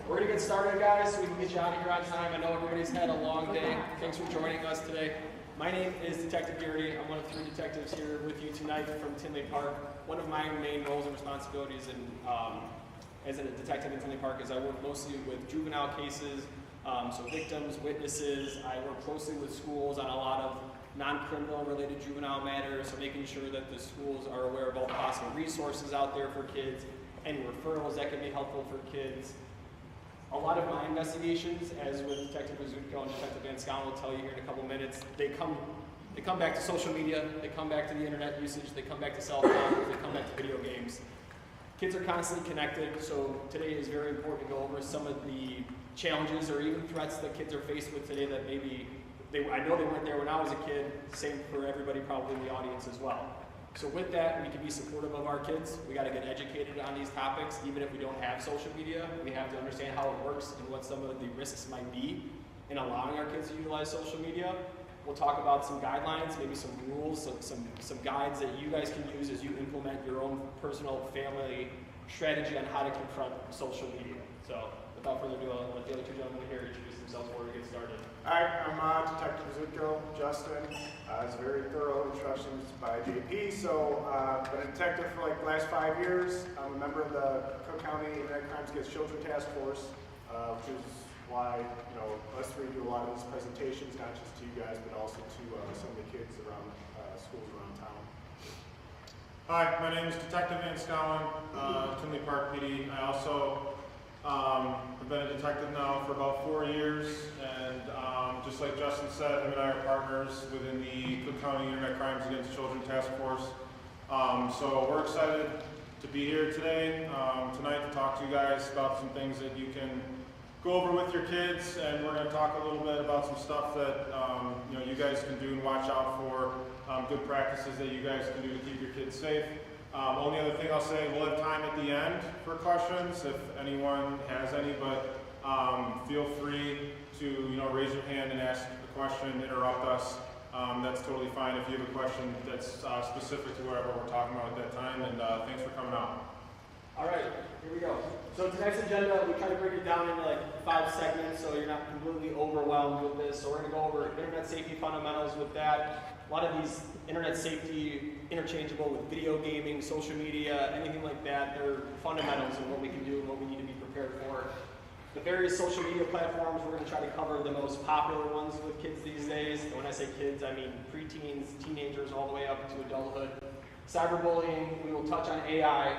We're going to get started, guys, so we can get you out of here on time. I know everybody's had a long day. Thanks for joining us today. My name is Detective Garrity. I'm one of 3 detectives here with you tonight from Tinley Park. One of my main roles and responsibilities as a detective in Tinley Park is I work mostly with juvenile cases, so victims, witnesses. I work closely with schools on a lot of non-criminal related juvenile matters, so making sure that the schools are aware of all the possible resources out there for kids, any referrals that can be helpful for kids. A lot of my investigations, as with Detective Rizzuto and Detective Van Scown will tell you here in a couple minutes, they come back to social media, they come back to the internet usage, they come back to cell phones, they come back to video games. Kids are constantly connected, so today is very important to go over some of the challenges or even threats that kids are faced with today that maybe, I know they weren't there when I was a kid, same for everybody probably in the audience as well. So with that, we can be supportive of our kids. We got to get educated on these topics, even if we don't have social media. We have to understand how it works and what some of the risks might be in allowing our kids to utilize social media. We'll talk about some guidelines, maybe some rules, some guides that you guys can use as you implement your own personal family strategy on how to confront social media. So without further ado, I'll let the other 2 gentlemen here introduce themselves before we get started. Hi, I'm Detective Rizzuto, Justin. It's a very thorough introduction by JP. So, been a detective for like the last 5 years. I'm a member of the Cook County Internet Crimes Against Children Task Force, which is why us 3 do a lot of these presentations, not just to you guys, but also to some of the kids around schools around town. Hi, my name is Detective Van Scown, Tinley Park PD. I also have been a detective now for about 4 years, and just like Justin said, him and I are partners within the Cook County Internet Crimes Against Children Task Force. So we're excited to be here today, tonight to talk to you guys about some things that you can go over with your kids, and we're going to talk a little bit about some stuff that you guys can do and watch out for, good practices that you guys can do to keep your kids safe. Only other thing I'll say, we'll have time at the end for questions if anyone has any, but feel free to raise your hand and ask a question, interrupt us. That's totally fine if you have a question that's specific to whatever we're talking about at that time, and thanks for coming out. All right, here we go. So tonight's agenda, we try to break it down into like 5 segments so you're not completely overwhelmed with this. So we're going to go over internet safety fundamentals with that. A lot of these internet safety interchangeable with video gaming, social media, anything like that. They're fundamentals of what we can do and what we need to be prepared for. The various social media platforms, we're going to try to cover the most popular ones with kids these days. And when I say kids, I mean preteens, teenagers, all the way up to adulthood. Cyberbullying, we will touch on AI,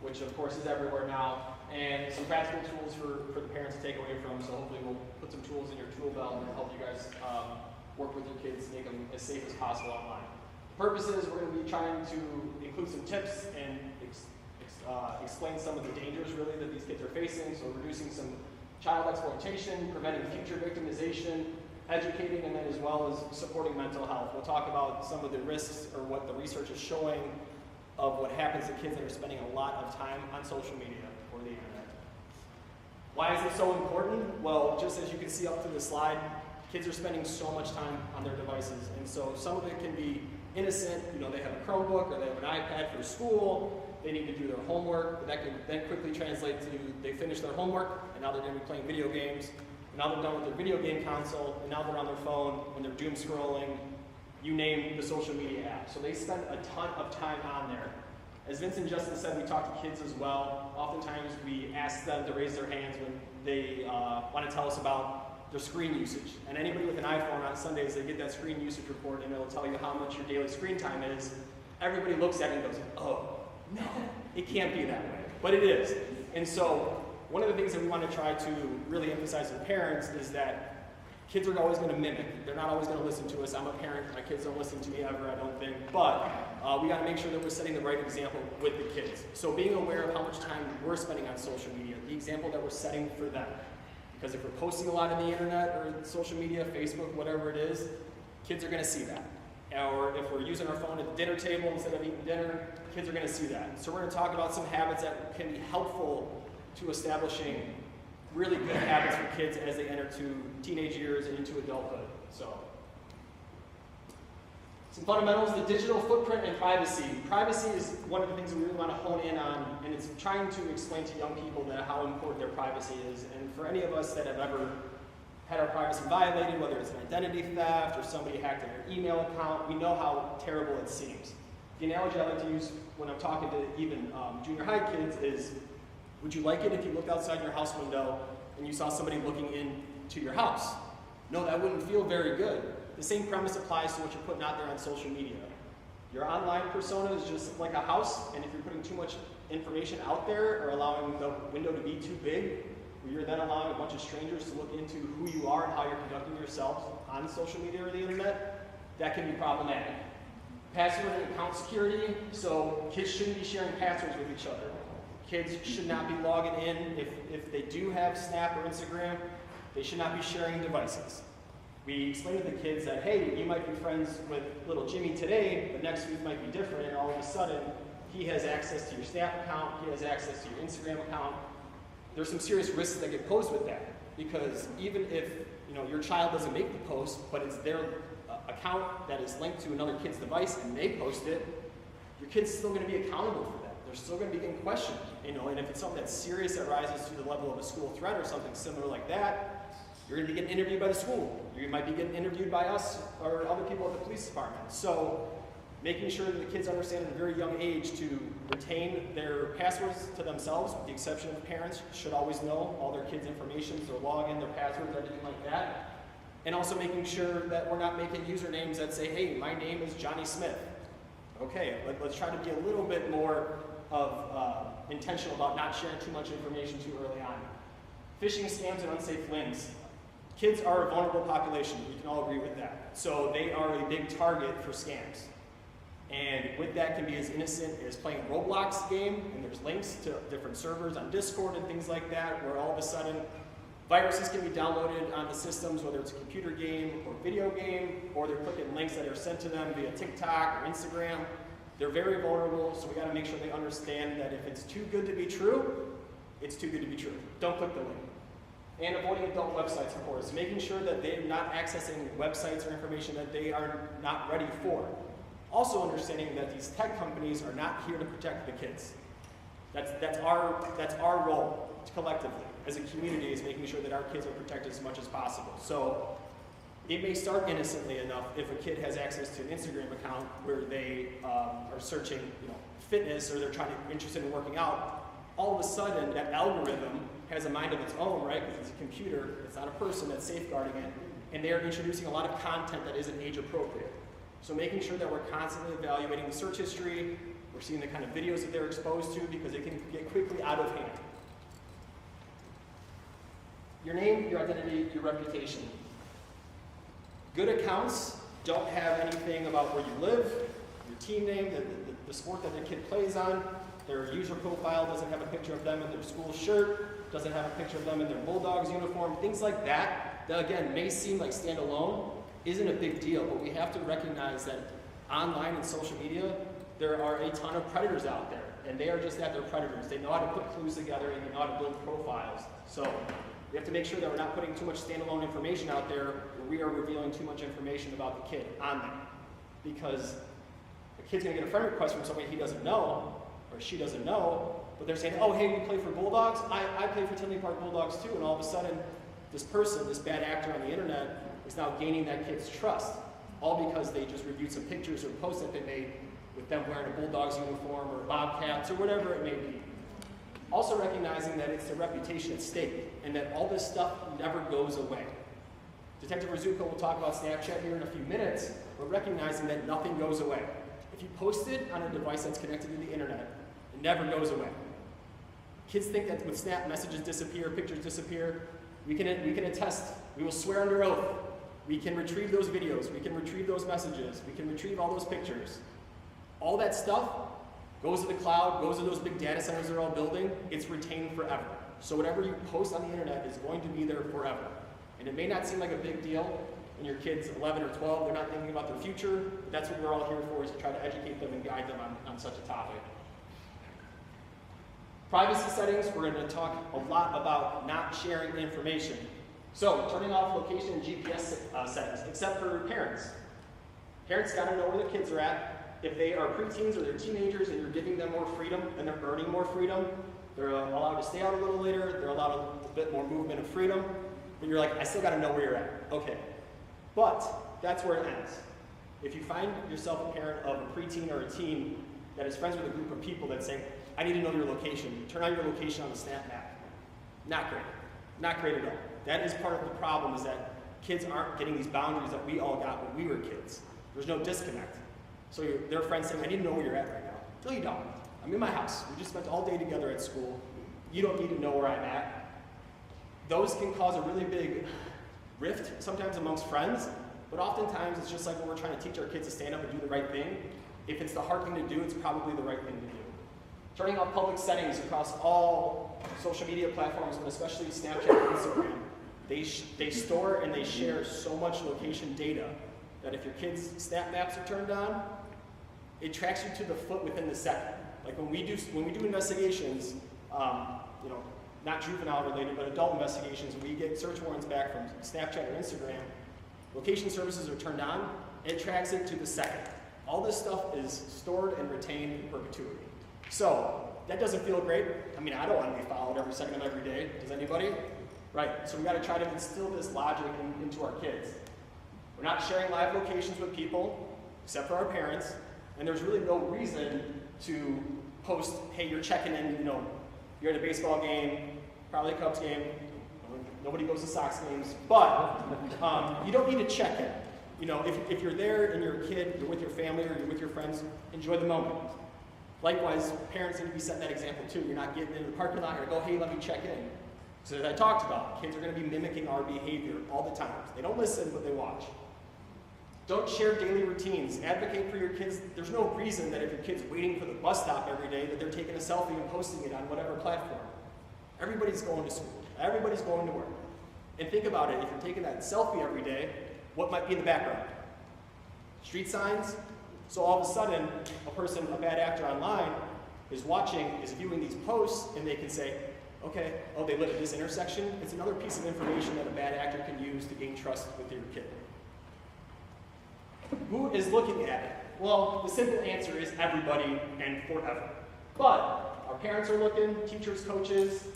which of course is everywhere now, and some practical tools for the parents to take away from. So hopefully we'll put some tools in your tool belt and help you guys work with your kids, make them as safe as possible online. Purposes, we're going to be trying to include some tips and explain some of the dangers really that these kids are facing, so reducing some child exploitation, preventing future victimization, educating, and then as well as supporting mental health. We'll talk about some of the risks or what the research is showing of what happens to kids that are spending a lot of time on social media or the internet. Why is it so important? Well, just as you can see up to the slide, kids are spending so much time on their devices, and so some of it can be innocent. They have a Chromebook or they have an iPad for school, they need to do their homework, but that can then quickly translate to they finish their homework, and now they're going to be playing video games, and now they're done with their video game console, and now they're on their phone, and they're doom scrolling, you name the social media app. So they spend a ton of time on there. As Vince and Justin said, we talk to kids as well. Oftentimes we ask them to raise their hands when they want to tell us about their screen usage. And anybody with an iPhone on Sundays, they get that screen usage report and it'll tell you how much your daily screen time is. Everybody looks at it and goes, oh, no, it can't be that way. But it is. And so one of the things that we want to try to really emphasize to parents is that kids are always going to mimic. They're not always going to listen to us. I'm a parent. My kids don't listen to me ever, I don't think. But we got to make sure that we're setting the right example with the kids. So being aware of how much time we're spending on social media, the example that we're setting for them. Because if we're posting a lot on the internet or social media, Facebook, whatever it is, kids are going to see that. Or if we're using our phone at the dinner table instead of eating dinner, kids are going to see that. So we're going to talk about some habits that can be helpful to establishing really good habits for kids as they enter to teenage years and into adulthood. So Some fundamentals, the digital footprint and privacy. Privacy is one of the things that we really want to hone in on, and it's trying to explain to young people that how important their privacy is. And for any of us that have ever had our privacy violated, whether it's an identity theft or somebody hacked in your email account, we know how terrible it seems. The analogy I like to use when I'm talking to even junior high kids is, would you like it if you looked outside your house window and you saw somebody looking into your house? No, that wouldn't feel very good. The same premise applies to what you're putting out there on social media. Your online persona is just like a house, and if you're putting too much information out there or allowing the window to be too big, where you're then allowing a bunch of strangers to look into who you are and how you're conducting yourself on social media or the internet, that can be problematic. Password and account security, so kids shouldn't be sharing passwords with each other. Kids should not be logging in. If they do have Snap or Instagram, they should not be sharing devices. We explain to the kids that, hey, you might be friends with little Jimmy today, but next week might be different, and all of a sudden, he has access to your Snap account, he has access to your Instagram account. There's some serious risks that get posed with that, because even if your child doesn't make the post, but it's their account that is linked to another kid's device and they post it, your kid's still going to be accountable for that. They're still going to be getting questioned, and if it's something that's serious that rises to the level of a school threat or something similar like that, you're going to be getting interviewed by the school. You might be getting interviewed by us or other people at the police department. So making sure that the kids understand at a very young age to retain their passwords to themselves, with the exception of parents, should always know all their kids' information, their login, their passwords, everything like that. And also making sure that we're not making usernames that say, hey, my name is Johnny Smith. Okay, let's try to be a little bit more of intentional about not sharing too much information too early on. Phishing, scams, and unsafe links. Kids are a vulnerable population, we can all agree with that. So they are a big target for scams. And with that can be as innocent as playing a Roblox game, and there's links to different servers on Discord and things like that, where all of a sudden viruses can be downloaded on the systems, whether it's a computer game or video game, or they're clicking links that are sent to them via TikTok or Instagram. They're very vulnerable, so we gotta make sure they understand that if it's too good to be true, it's too good to be true. Don't click the link. And avoiding adult websites, of course, making sure that they're not accessing websites or information that they are not ready for. Also understanding that these tech companies are not here to protect the kids. That's our role collectively as a community, is making sure that our kids are protected as much as possible. So it may start innocently enough if a kid has access to an Instagram account where they are searching fitness, or they're interested in working out. All of a sudden, that algorithm has a mind of its own, right? Because it's a computer, it's not a person that's safeguarding it, and they're introducing a lot of content that isn't age appropriate. So making sure that we're constantly evaluating the search history, we're seeing the kind of videos that they're exposed to, because it can get quickly out of hand. Your name, your identity, your reputation. Good accounts don't have anything about where you live, your team name, the sport that the kid plays on. Their user profile doesn't have a picture of them in their school shirt, doesn't have a picture of them in their Bulldogs uniform, things like that, that again may seem like standalone, isn't a big deal, but we have to recognize that online and social media, there are a ton of predators out there, and they are just that, they're predators. They know how to put clues together, and they know how to build profiles. So we have to make sure that we're not putting too much standalone information out there where we are revealing too much information about the kid on there. Because the kid's gonna get a friend request from somebody he doesn't know, or she doesn't know, but they're saying, oh, hey, you play for Bulldogs? I play for Tinley Park Bulldogs too, and all of a sudden, this person, this bad actor on the internet, is now gaining that kid's trust, all because they just reviewed some pictures or posts that they made with them wearing a Bulldogs uniform or Bobcats or whatever it may be. Also recognizing that it's their reputation at stake, and that all this stuff never goes away. Detective Rzutko will talk about Snapchat here in a few minutes, but recognizing that nothing goes away. If you post it on a device that's connected to the internet, it never goes away. Kids think that with Snap, messages disappear, pictures disappear. We can attest, we will swear under oath, we can retrieve those videos, we can retrieve those messages, we can retrieve all those pictures. All that stuff goes to the cloud, goes to those big data centers they're all building, it's retained forever. So whatever you post on the internet is going to be there forever. And it may not seem like a big deal when your kid's 11 or 12, they're not thinking about their future, but that's what we're all here for, is to try to educate them and guide them on such a topic. Privacy settings, we're going to talk a lot about not sharing information. So, turning off location and GPS settings, except for parents. Parents gotta know where their kids are at. If they are preteens or they're teenagers and you're giving them more freedom and they're earning more freedom, they're allowed to stay out a little later, they're allowed a bit more movement and freedom, but you're like, I still gotta know where you're at. Okay. But that's where it ends. If you find yourself a parent of a preteen or a teen that is friends with a group of people that say, I need to know your location, turn on your location on the Snap Map. Not great. Not great at all. That is part of the problem, is that kids aren't getting these boundaries that we all got when we were kids. There's no disconnect. So their friends saying, I need to know where you're at right now. No, you don't. I'm in my house. We just spent all day together at school. You don't need to know where I'm at. Those can cause a really big rift, sometimes amongst friends, but oftentimes it's just like when we're trying to teach our kids to stand up and do the right thing. If it's the hard thing to do, it's probably the right thing to do. Turning off public settings across all social media platforms, but especially Snapchat and Instagram, they store and they share so much location data that if your kids' Snap Maps are turned on, it tracks you to the foot within the second. Like when we do investigations, not juvenile related, but adult investigations, we get search warrants back from Snapchat or Instagram, location services are turned on, it tracks it to the second. All this stuff is stored and retained in perpetuity. So, that doesn't feel great. I mean, I don't want to be followed every second of every day. Does anybody? Right, so we got to try to instill this logic into our kids. We're not sharing live locations with people, except for our parents, and there's really no reason to post, hey, you're checking in, you're at a baseball game, probably a Cubs game, nobody goes to Sox games, but you don't need to check in. If you're there and you're a kid, you're with your family or you're with your friends, enjoy the moment. Likewise, parents need to be setting that example too. You're not getting in the parking lot and go, hey, let me check in. So as I talked about, kids are going to be mimicking our behavior all the time. They don't listen, but they watch. Don't share daily routines. Advocate for your kids. There's no reason that if your kid's waiting for the bus stop every day that they're taking a selfie and posting it on whatever platform. Everybody's going to school. Everybody's going to work. And think about it, if you're taking that selfie every day, what might be in the background? Street signs? So all of a sudden, a bad actor online, is viewing these posts, and they can say, okay, oh, they live at this intersection. It's another piece of information that a bad actor can use to gain trust with your kid. Who is looking at it? Well, the simple answer is everybody and forever. But our parents are looking, teachers, coaches,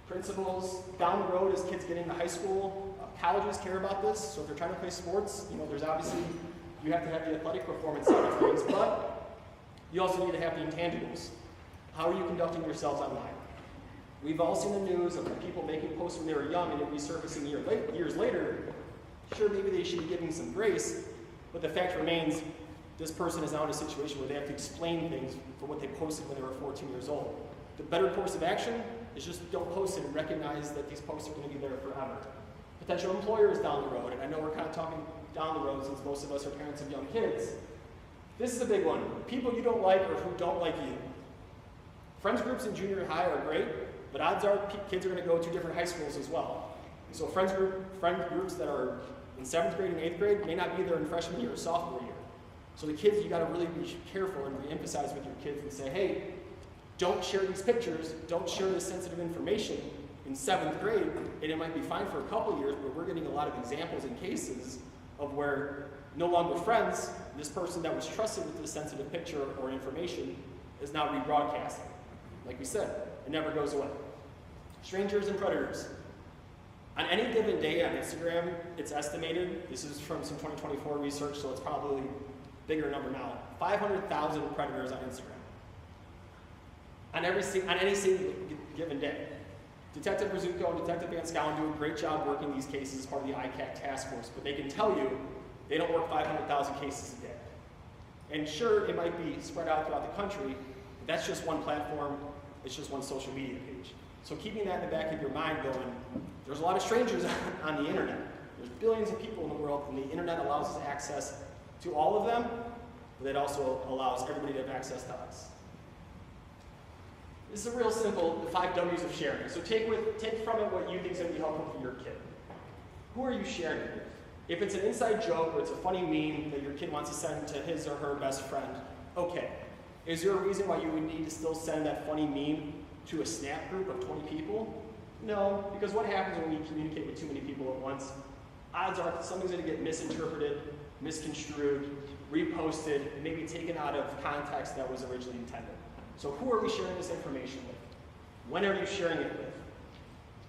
principals. Down the road, as kids get into high school, colleges care about this. So if they're trying to play sports, there's obviously, you have to have the athletic performance side of things, but you also need to have the intangibles. How are you conducting yourselves online? We've all seen the news of people making posts when they were young and it resurfacing years later. Sure, maybe they should be giving some grace, but the fact remains, this person is now in a situation where they have to explain things for what they posted when they were 14 years old. The better course of action is just don't post it and recognize that these posts are going to be there forever. Potential employers down the road, and I know we're kind of talking down the road since most of us are parents of young kids. This is a big one. People you don't like or who don't like you. Friends groups in junior high are great, but odds are kids are going to go to different high schools as well. So friend groups that are in 7th grade and 8th grade may not be there in freshman year or sophomore year. So the kids, you got to really be careful and re-emphasize with your kids and say, hey, don't share these pictures, don't share this sensitive information in 7th grade, and it might be fine for a couple years, but we're getting a lot of examples and cases of where no longer friends, this person that was trusted with this sensitive picture or information is now rebroadcasting. Like we said, it never goes away. Strangers and predators. On any given day on Instagram, it's estimated, this is from some 2024 research, so it's probably a bigger number now, 500,000 predators on Instagram. On any single given day. Detective Rizzuto and Detective Van Schouwen do a great job working these cases as part of the ICAC task force, but they can tell you they don't work 500,000 cases a day. And sure, it might be spread out throughout the country, but that's just one platform, it's just one social media page. So keeping that in the back of your mind going, there's a lot of strangers on the internet. There's billions of people in the world, and the internet allows us access to all of them, but it also allows everybody to have access to us. This is a real simple, the 5 W's of sharing. So take from it what you think is going to be helpful for your kid. Who are you sharing it with? If it's an inside joke or it's a funny meme that your kid wants to send to his or her best friend, okay. Is there a reason why you would need to still send that funny meme to a Snap group of 20 people? No, because what happens when we communicate with too many people at once? odds are something's going to get misinterpreted, misconstrued, reposted, and maybe taken out of context that was originally intended. So who are we sharing this information with? When are you sharing it with?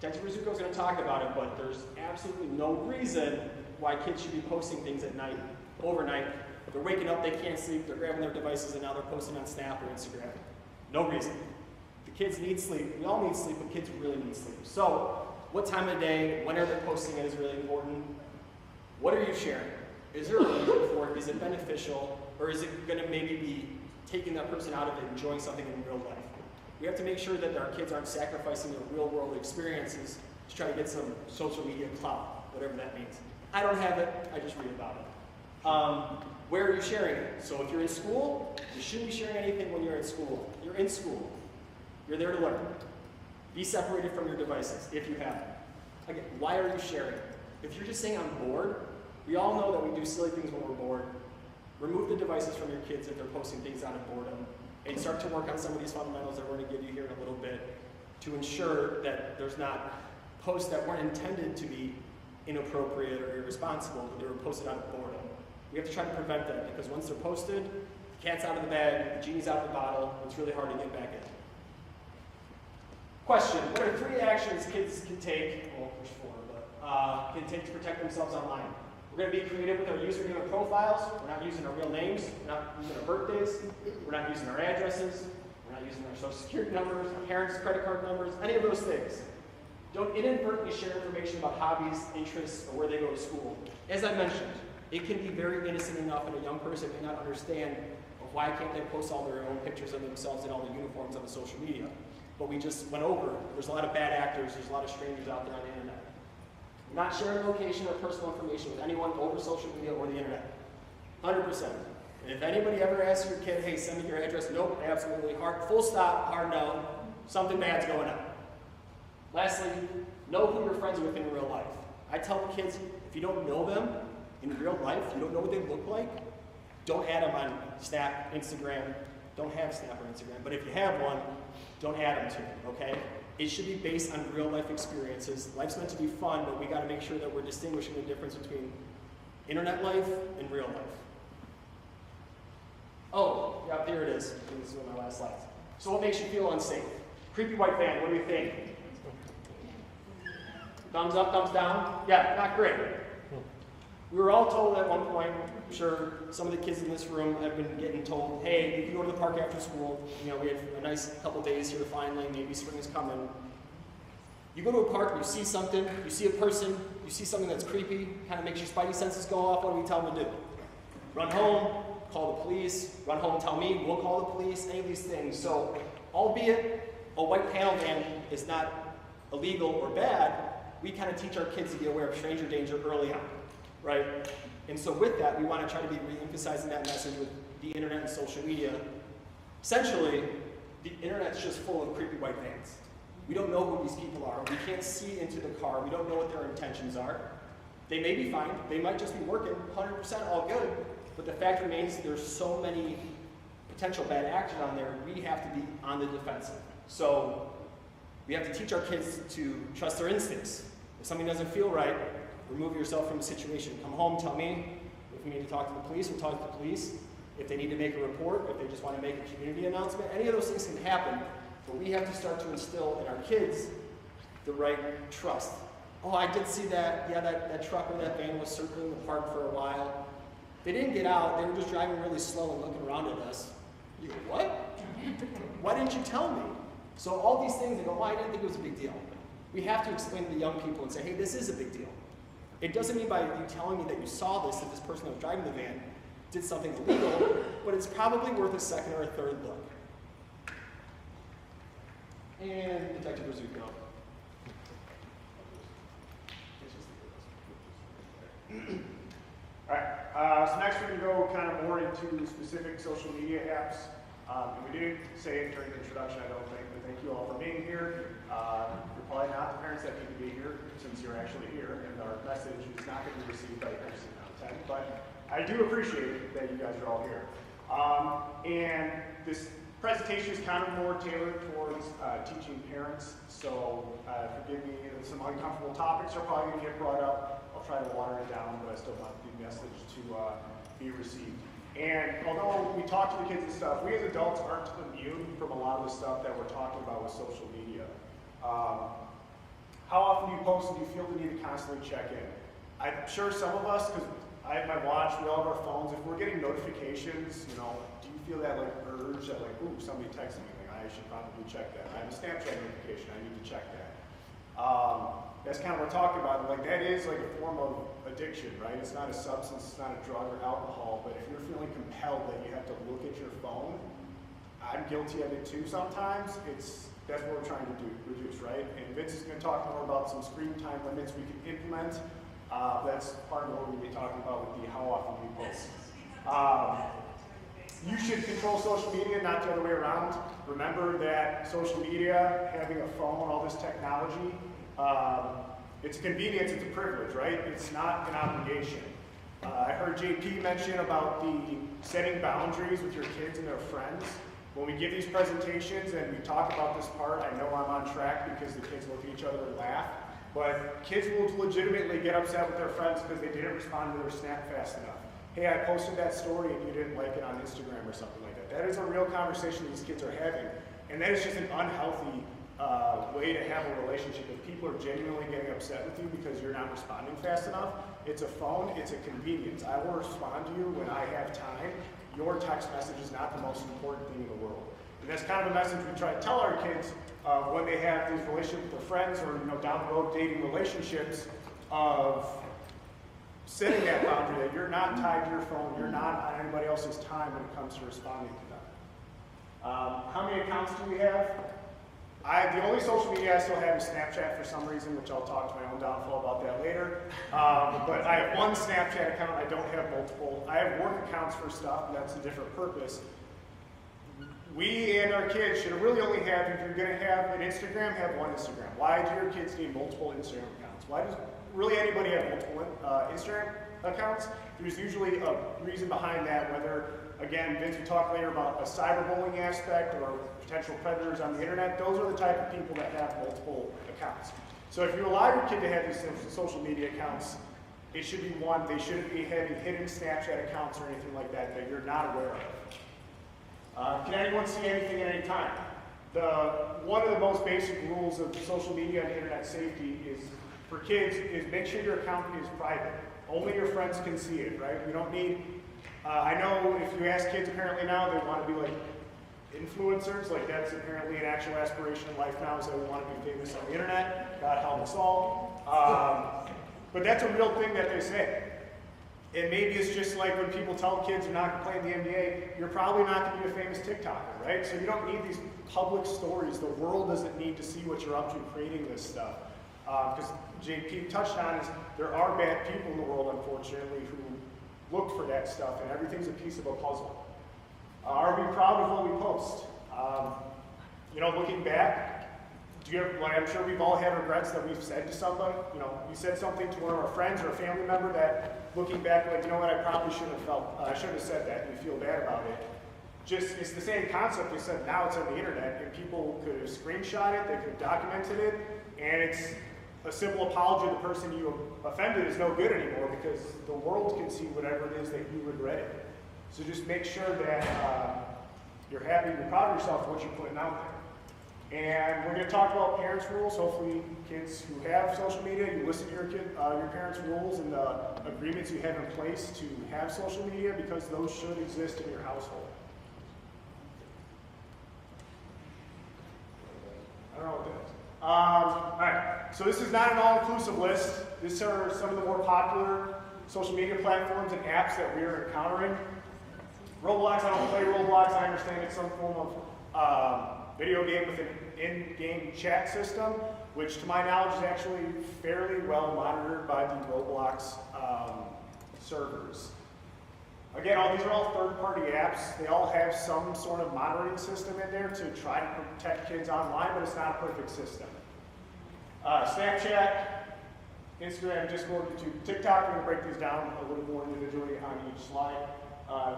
Detective Rizzuto is going to talk about it, but there's absolutely no reason why kids should be posting things at night, overnight. They're waking up, they can't sleep, they're grabbing their devices, and now they're posting on Snap or Instagram. No reason. The kids need sleep. We all need sleep, but kids really need sleep. So, what time of day, when are they posting it is really important. What are you sharing? Is there a reason for it? Is it beneficial? Or is it going to maybe be taking that person out of it, enjoying something in real life? We have to make sure that our kids aren't sacrificing their real world experiences to try to get some social media clout, whatever that means. I don't have it, I just read about it. Where are you sharing it? So if you're in school, you shouldn't be sharing anything when you're in school. You're in school. You're there to learn. Be separated from your devices if you have them. Again, why are you sharing? If you're just saying I'm bored, we all know that we do silly things when we're bored. Remove the devices from your kids if they're posting things out of boredom, and start to work on some of these fundamentals that we're going to give you here in a little bit to ensure that there's not posts that weren't intended to be inappropriate or irresponsible, but they were posted out of boredom. We have to try to prevent that, because once they're posted, the cat's out of the bag, the genie's out of the bottle, it's really hard to get back in. Question: what are 3 actions kids can take, well, there's 4, but can take to protect themselves online? We're going to be creative with our username and profiles. We're not using our real names. We're not using our birthdays. We're not using our addresses. We're not using our social security numbers, our parents' credit card numbers, any of those things. Don't inadvertently share information about hobbies, interests, or where they go to school. As I mentioned, it can be very innocent enough, and a young person may not understand why can't they post all their own pictures of themselves in all the uniforms on the social media. But we just went over, there's a lot of bad actors, there's a lot of strangers out there on the internet. Not sharing location or personal information with anyone over social media or the internet. 100%. And if anybody ever asks your kid, hey, send me your address, nope, absolutely, hard, full stop, hard no, something bad's going on. Lastly, know who you're friends with in real life. I tell the kids, if you don't know them in real life, you don't know what they look like, don't add them on Snap, Instagram. Don't have Snap or Instagram, but if you have one, don't add them to it, okay? It should be based on real life experiences. Life's meant to be fun, but we gotta make sure that we're distinguishing the difference between internet life and real life. Oh, yeah, here it is. This is one of my last slides. So what makes you feel unsafe? Creepy white van, what do you think? Thumbs up, thumbs down? Yeah, not great. We were all told at one point, I'm sure some of the kids in this room have been getting told, hey, if you go to the park after school, you know, we have a nice couple days here finally, maybe spring is coming. You go to a park, you see something, you see a person, you see something that's creepy, kind of makes your spidey senses go off, what do we tell them to do? Run home, call the police, run home, tell me, we'll call the police, any of these things. So, albeit a white panel van is not illegal or bad, we kind of teach our kids to be aware of stranger danger early on, right? And so with that, we want to try to be re-emphasizing that message with the internet and social media. Essentially, the internet's just full of creepy white vans. We don't know who these people are. We can't see into the car. We don't know what their intentions are. They may be fine. They might just be working 100% all good. But the fact remains there's so many potential bad actors on there, we have to be on the defensive. So we have to teach our kids to trust their instincts. If something doesn't feel right, remove yourself from the situation. Come home, tell me. If we need to talk to the police, we'll talk to the police. If they need to make a report, if they just want to make a community announcement, any of those things can happen. But we have to start to instill in our kids the right trust. Oh, I did see that, yeah, that truck or that van was circling the park for a while. They didn't get out, they were just driving really slow and looking around at us. You go, what? Why didn't you tell me? So all these things, they go, well, I didn't think it was a big deal. We have to explain to the young people and say, hey, this is a big deal. It doesn't mean by you telling me that you saw this, that this person that was driving the van did something illegal, but it's probably worth a second or a third look. And Detective Rizzuto. Alright, so next we're going to go kind of more into specific social media apps. And we didn't say it during the introduction, I don't think, but thank you all for being here. You're probably not the parents that need to be here since you're actually here, and our message is not going to be received by parents out of 10, but I do appreciate that you guys are all here. And this presentation is kind of more tailored towards teaching parents, so forgive me, some uncomfortable topics are probably going to get brought up. I'll try to water it down, but I still want the message to be received. And although we talk to the kids and stuff, we as adults aren't immune from a lot of the stuff that we're talking about with social media. How often do you post and do you feel the need to constantly check in? I'm sure some of us, because I have my watch, we all have our phones, if we're getting notifications, you know, do you feel that like urge that like, ooh, somebody texted me, like I should probably check that. I have a Snapchat notification, I need to check that. That's kind of what we're talking about. Like that is like a form of addiction, right? It's not a substance, it's not a drug or alcohol, but if you're feeling compelled that you have to look at your phone, I'm guilty of it too sometimes. That's what we're trying to reduce, right? And Vince is going to talk more about some screen time limits we can implement. That's part of what we're going to be talking about with the how often we post. You should control social media, not the other way around. Remember that social media, having a phone, all this technology, it's a convenience, it's a privilege, right? It's not an obligation. I heard JP mention about the setting boundaries with your kids and their friends. When we give these presentations and we talk about this part, I know I'm on track because the kids look at each other and laugh, but kids will legitimately get upset with their friends because they didn't respond to their snap fast enough. Hey, I posted that story and you didn't like it on Instagram or something like that. That is a real conversation these kids are having, and that is just an unhealthy way to have a relationship. If people are genuinely getting upset with you because you're not responding fast enough, it's a phone, it's a convenience. I will respond to you when I have time. Your text message is not the most important thing in the world. And that's kind of a message we try to tell our kids when they have these relationships with their friends or down the road dating relationships of setting that boundary that you're not tied to your phone, you're not on anybody else's time when it comes to responding to them. How many accounts do we have? The only social media I still have is Snapchat for some reason, which I'll talk to my own downfall about that later. But I have one Snapchat account, I don't have multiple. I have work accounts for stuff, but that's a different purpose. We and our kids should really only have, if you're gonna have an Instagram, have one Instagram. Why do your kids need multiple Instagram accounts? Why does really anybody have multiple Instagram accounts? There's usually a reason behind that, whether, again, Vince will talk later about a cyberbullying aspect or potential predators on the internet. Those are the type of people that have multiple accounts. So if you allow your kid to have these social media accounts, it should be one. They shouldn't be having hidden Snapchat accounts or anything like that that you're not aware of. Can anyone see anything at any time? One of the most basic rules of social media and internet safety is, for kids, is make sure your account is private. Only your friends can see it, right? We don't need, I know if you ask kids apparently now, they want to be like influencers, like that's apparently an actual aspiration in life now, is that we want to be famous on the internet. God help us all. But that's a real thing that they say. And maybe it's just like when people tell kids you're not going to play in the NBA, you're probably not going to be a famous TikToker, right? So you don't need these public stories. The world doesn't need to see what you're up to creating this stuff. Because JP touched on is there are bad people in the world, unfortunately, who look for that stuff, and everything's a piece of a puzzle. Are we proud of what we post? Looking back, I'm sure we've all had regrets that we've said to somebody. We said something to one of our friends or a family member that, looking back, like, I probably shouldn't have said that, and we feel bad about it. It's the same concept. We said now it's on the internet, and people could have screenshot it, they could have documented it, and it's a simple apology to the person you offended is no good anymore because the world can see whatever it is that you regretted. So just make sure that you're happy, you're proud of yourself for what you're putting out there. And we're going to talk about parents' rules. Hopefully, kids who have social media, you listen to your parents' rules and the agreements you have in place to have social media, because those should exist in your household. I don't know what that is. All right, so this is not an all-inclusive list. These are some of the more popular social media platforms and apps that we are encountering. Roblox, I don't play Roblox. I understand it's some form of video game with an in-game chat system, which to my knowledge is actually fairly well monitored by the Roblox servers. Again, these are all third-party apps. They all have some sort of monitoring system in there to try to protect kids online, but it's not a perfect system. Snapchat, Instagram, Discord, YouTube, TikTok. We're going to break these down a little more individually on each slide.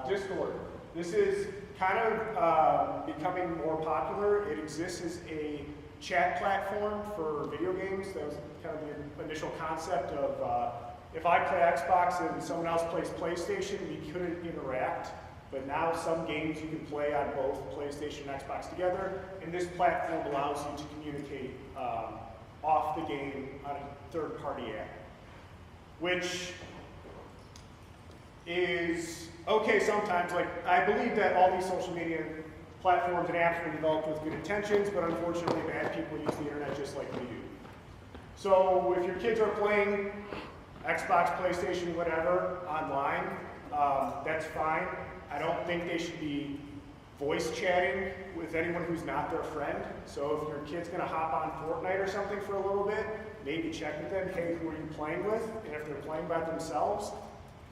Discord. This is kind of becoming more popular. It exists as a chat platform for video games. That was kind of the initial concept of if I play Xbox and someone else plays PlayStation, we couldn't interact. But now some games you can play on both PlayStation and Xbox together, and this platform allows you to communicate off the game on a third-party app, which is okay sometimes. Like, I believe that all these social media platforms and apps were developed with good intentions, but unfortunately bad people use the internet just like we do. So if your kids are playing Xbox, PlayStation, whatever, online, that's fine. I don't think they should be voice chatting with anyone who's not their friend. So if your kid's gonna hop on Fortnite or something for a little bit, maybe check with them, hey, who are you playing with? And if they're playing by themselves,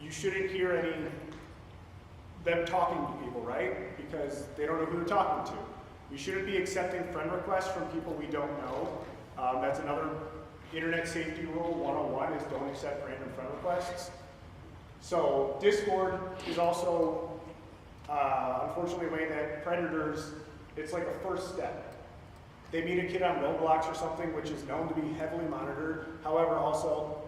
you shouldn't hear them talking to people, right? Because they don't know who they're talking to. We shouldn't be accepting friend requests from people we don't know. That's another internet safety rule 101 is don't accept random friend requests. So Discord is also, unfortunately, a way that predators, it's like a first step. They meet a kid on Roblox or something, which is known to be heavily monitored. However, also,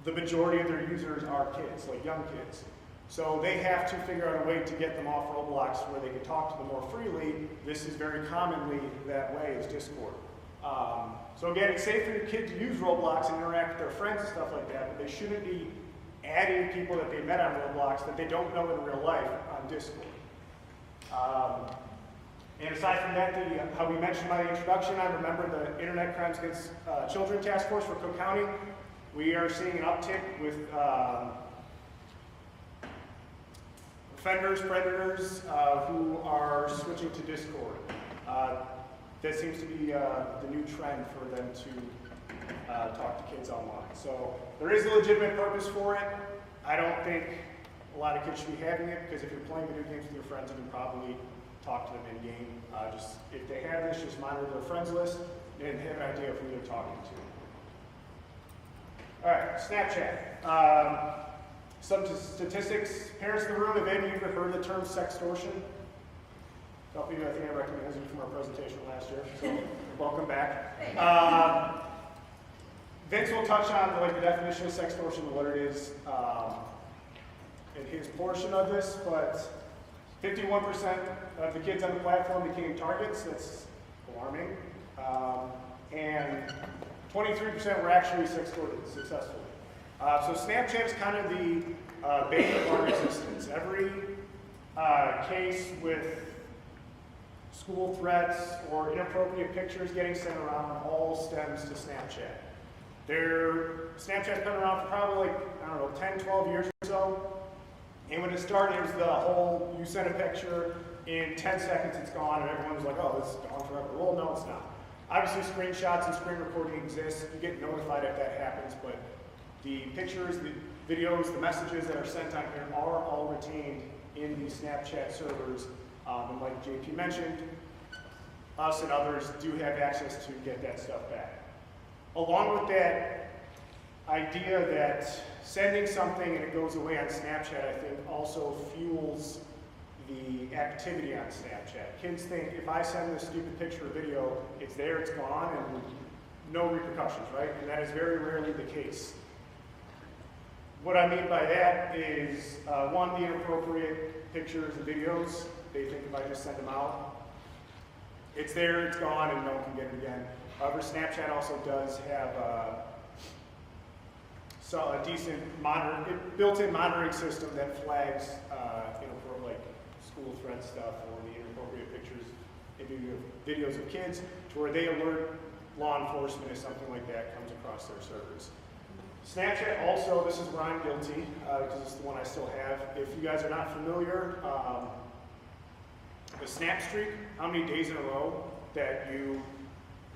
the majority of their users are kids, like young kids. So they have to figure out a way to get them off Roblox where they can talk to them more freely. This is very commonly that way is Discord. So again, it's safe for your kid to use Roblox and interact with their friends and stuff like that, but they shouldn't be adding people that they met on Roblox that they don't know in real life on Discord. And aside from that, how we mentioned by the introduction, I remember the Internet Crimes Against Children Task Force for Cook County. We are seeing an uptick with offenders, predators who are switching to Discord. That seems to be the new trend for them to talk to kids online. So there is a legitimate purpose for it. I don't think a lot of kids should be having it because if you're playing video games with your friends, you can probably talk to them in game. Just if they have this, just monitor their friends list and have an idea of who they're talking to. All right, Snapchat. Some statistics. Parents in the room, have any of you ever heard the term sextortion? A couple of you, I think I recognize you from our presentation last year, so welcome back. Vince will touch on the definition of sextortion and what it is in his portion of this, but 51% of the kids on the platform became targets. That's alarming. And 23% were actually sextorted successfully. So Snapchat is kind of the bane of our existence. Every case with school threats or inappropriate pictures getting sent around all stems to Snapchat. Snapchat's been around for probably 10, 12 years or so. And when it started, it was the whole, you send a picture, in 10 seconds it's gone, and everyone was like, oh, this is gone forever. Well, no, it's not. Obviously, screenshots and screen recording exist. You get notified if that happens, but the pictures, the videos, the messages that are sent on here are all retained in the Snapchat servers. And like JP mentioned, us and others do have access to get that stuff back. Along with that idea that sending something and it goes away on Snapchat, I think also fuels the activity on Snapchat. Kids think if I send this stupid picture or video, it's there, it's gone, and no repercussions, right? And that is very rarely the case. What I mean by that is, one, the inappropriate pictures and videos. They think if I just send them out, it's there, it's gone, and no one can get it again. However, Snapchat also does have a decent built-in monitoring system that flags, for like school threat stuff or the inappropriate pictures and videos of kids, to where they alert law enforcement if something like that comes across their servers. Snapchat also, this is where I'm guilty, because it's the one I still have. If you guys are not familiar, the Snap Streak, how many days in a row that you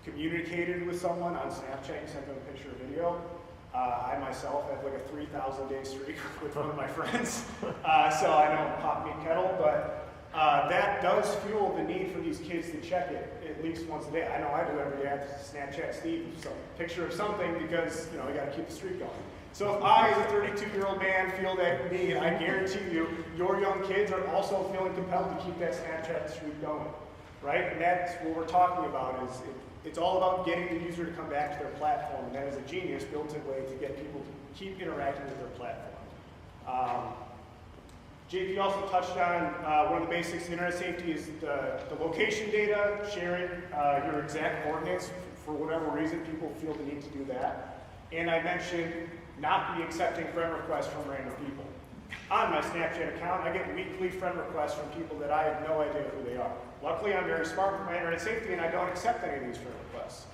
communicated with someone on Snapchat, you sent them a picture or video. I myself have like a 3,000-day streak with one of my friends, so I don't pop me kettle, but that does fuel the need for these kids to check it at least once a day. I know I do every day. I have to Snapchat Steve some picture of something because you got to keep the streak going. So if I, as a 32-year-old man, feel that need, I guarantee you, your young kids are also feeling compelled to keep that Snapchat streak going, right? And that's what we're talking about. It's all about getting the user to come back to their platform, and that is a genius built-in way to get people keep interacting with their platform. JP also touched on one of the basics of internet safety is the location data, sharing your exact coordinates for whatever reason people feel the need to do that. And I mentioned not be accepting friend requests from random people. On my Snapchat account, I get weekly friend requests from people that I have no idea who they are. Luckily, I'm very smart with my internet safety and I don't accept any of these friend requests.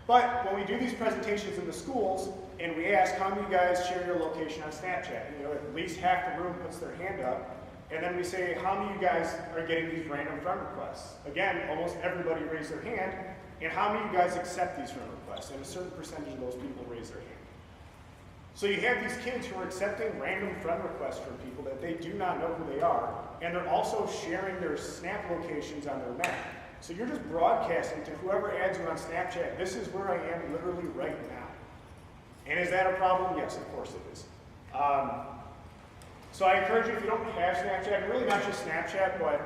But when we do these presentations in the schools and we ask how many of you guys share your location on Snapchat, and, at least half the room puts their hand up, and then we say how many of you guys are getting these random friend requests. Again, almost everybody raised their hand, and how many of you guys accept these friend requests? And a certain percentage of those people raise their hand. So you have these kids who are accepting random friend requests from people that they do not know who they are, and they're also sharing their Snap locations on their map. So you're just broadcasting to whoever adds you on Snapchat, this is where I am literally right now. And is that a problem? Yes, of course it is. So I encourage you, if you don't have Snapchat, really not just Snapchat, but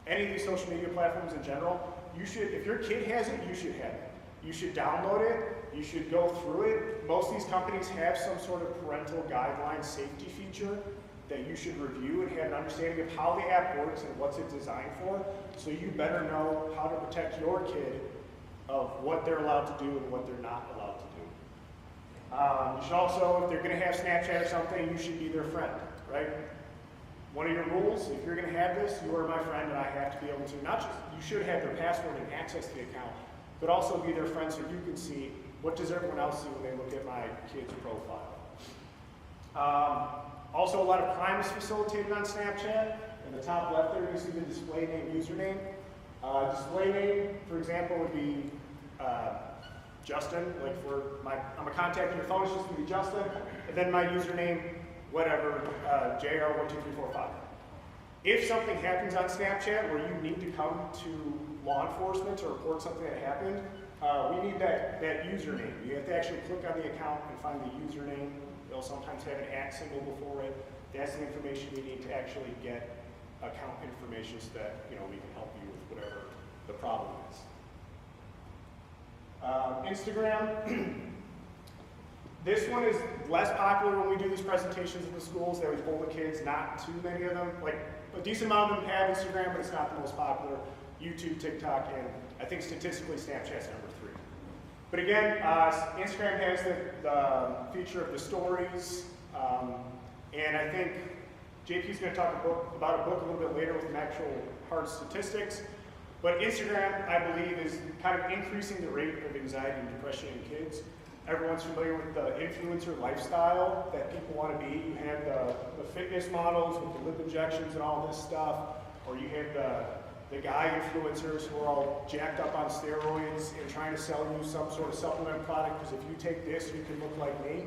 any of these social media platforms in general, you should, if your kid has it, you should have it. You should download it, you should go through it. Most of these companies have some sort of parental guideline safety feature that you should review and have an understanding of how the app works and what's it designed for, so you better know how to protect your kid of what they're allowed to do and what they're not allowed to do. You should also, if they're going to have Snapchat or something, you should be their friend, right? One of your rules, if you're going to have this, you are my friend and I have to be able to, not just, you should have their password and access to the account, but also be their friend so you can see what does everyone else see when they look at my kid's profile. Also, a lot of crime is facilitated on Snapchat. In the top left there, you see the display name, username. Display name, for example, would be Justin. Like I'm a contact in your phone, it's just going to be Justin. And then my username, whatever, JR12345. If something happens on Snapchat where you need to come to law enforcement to report something that happened, we need that username. You have to actually click on the account and find the username. They'll sometimes have an @ symbol before it. That's the information we need to actually get account information so that we can help you with whatever the problem is. Instagram. This one is less popular when we do these presentations in the schools that we pull the kids, not too many of them. Like a decent amount of them have Instagram, but it's not the most popular. YouTube, TikTok, and I think statistically Snapchat's number 3. But again, Instagram has the feature of the stories, and I think JP's going to talk about a book a little bit later with some actual hard statistics. But Instagram, I believe, is kind of increasing the rate of anxiety and depression in kids. Everyone's familiar with the influencer lifestyle that people want to be. You have the fitness models with the lip injections and all this stuff, or you have the guy influencers who are all jacked up on steroids and trying to sell you some sort of supplement product because if you take this, you can look like me.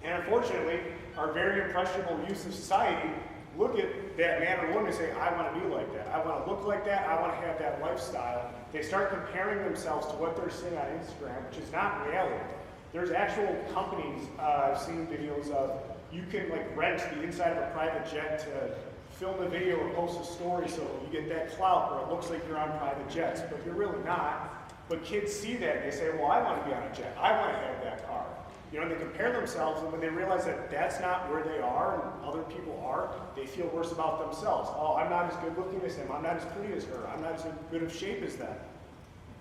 And unfortunately, our very impressionable youth of society look at that man or woman and say, I want to be like that. I want to look like that. I want to have that lifestyle. They start comparing themselves to what they're seeing on Instagram, which is not reality. There's actual companies, I've seen videos of, you can rent the inside of a private jet to film a video or post a story so you get that clout where it looks like you're on private jets, but you're really not. But kids see that and they say, well, I want to be on a jet. I want to have that car. And they compare themselves, and when they realize that that's not where they are and other people are, they feel worse about themselves. Oh, I'm not as good looking as them. I'm not as pretty as her. I'm not as good of shape as them.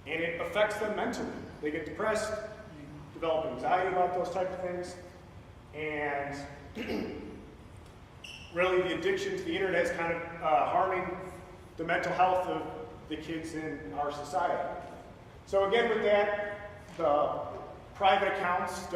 And it affects them mentally. They get depressed, develop anxiety about those type of things, and really the addiction to the internet is kind of harming the mental health of the kids in our society. So again, with that, the private accounts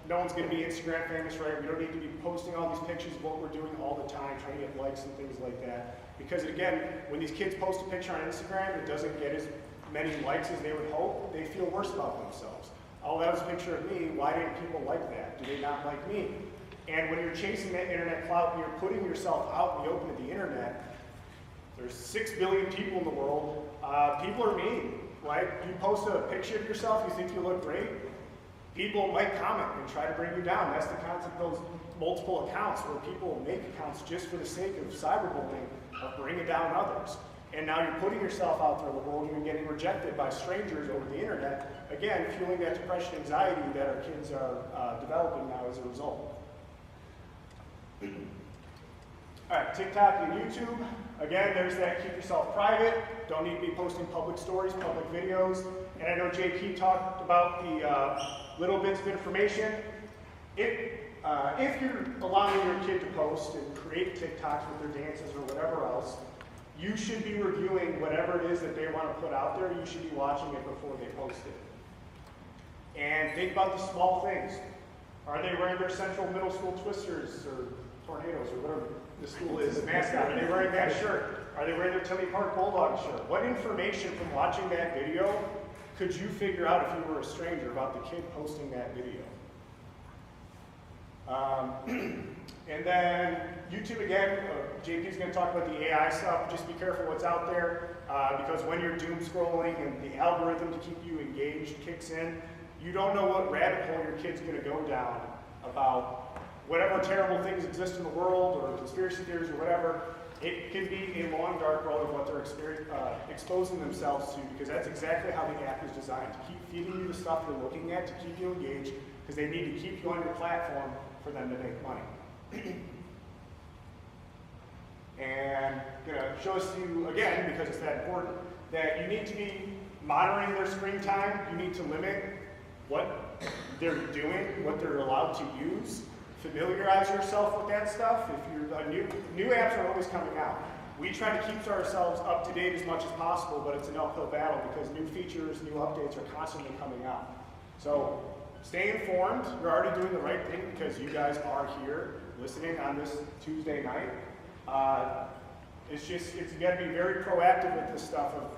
no one's going to be Instagram famous, right? We don't need to be posting all these pictures of what we're doing all the time, trying to get likes and things like that. Because again, when these kids post a picture on Instagram, it doesn't get as many likes as they would hope, they feel worse about themselves. Oh, that was a picture of me. Why didn't people like that? Do they not like me? And when you're chasing that internet clout, you're putting yourself out in the open of the internet. There's 6 billion people in the world. People are mean, right? You post a picture of yourself, you think you look great. People might comment and try to bring you down. That's the concept of those multiple accounts, where people make accounts just for the sake of cyberbullying, of bringing down others. And now you're putting yourself out there in the world, you're getting rejected by strangers over the internet, again, fueling that depression, anxiety that our kids are developing now as a result. All right, TikTok and YouTube. Again, there's that keep yourself private. Don't need to be posting public stories, public videos. And I know JP talked about the little bits of information. If you're allowing your kid to post and create TikToks with their dances or whatever else, you should be reviewing whatever it is that they want to put out there. You should be watching it before they post it. And think about the small things. Are they wearing their Central Middle School Twisters or Tornadoes or whatever the school is, the mascot? Are they wearing that shirt? Are they wearing their Tinley Park Bulldog shirt? What information from watching that video could you figure out if you were a stranger about the kid posting that video? And then YouTube again, JP is going to talk about the AI stuff. Just be careful what's out there because when you're doom scrolling and the algorithm to keep you engaged kicks in, you don't know what rabbit hole your kid's going to go down about whatever terrible things exist in the world or conspiracy theories or whatever. It can be a long, dark road of what they're exposing themselves to because that's exactly how the app is designed, to keep feeding you the stuff you're looking at, to keep you engaged, because they need to keep you on your platform for them to make money. And I'm going to show us to you again, because it's that important, that you need to be monitoring their screen time. You need to limit what they're doing, what they're allowed to use. Familiarize yourself with that stuff. If you're new apps are always coming out. We try to keep ourselves up to date as much as possible, but it's an uphill battle because new features, new updates are constantly coming out. So stay informed. You're already doing the right thing because you guys are here listening on this Tuesday night. It's you got to be very proactive with this stuff of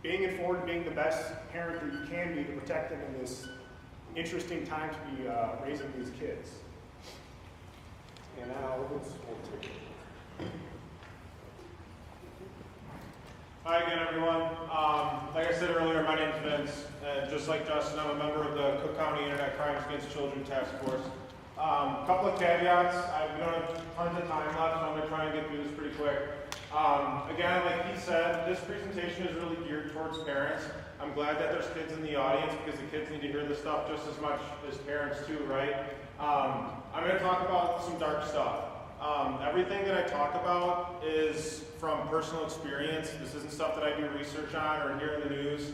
being informed, being the best parent that you can be to protect them in this interesting time to be raising these kids. And now we'll take it. Hi again, everyone. Like I said earlier, my name's Vince, and just like Justin, I'm a member of the Cook County Internet Crimes Against Children Task Force. A couple of caveats. We don't have tons of time left, so I'm going to try and get through this pretty quick. Again, like he said, this presentation is really geared towards parents. I'm glad that there's kids in the audience because the kids need to hear this stuff just as much as parents too, right? I'm going to talk about some dark stuff. Everything that I talk about is from personal experience. This isn't stuff that I do research on or hear in the news.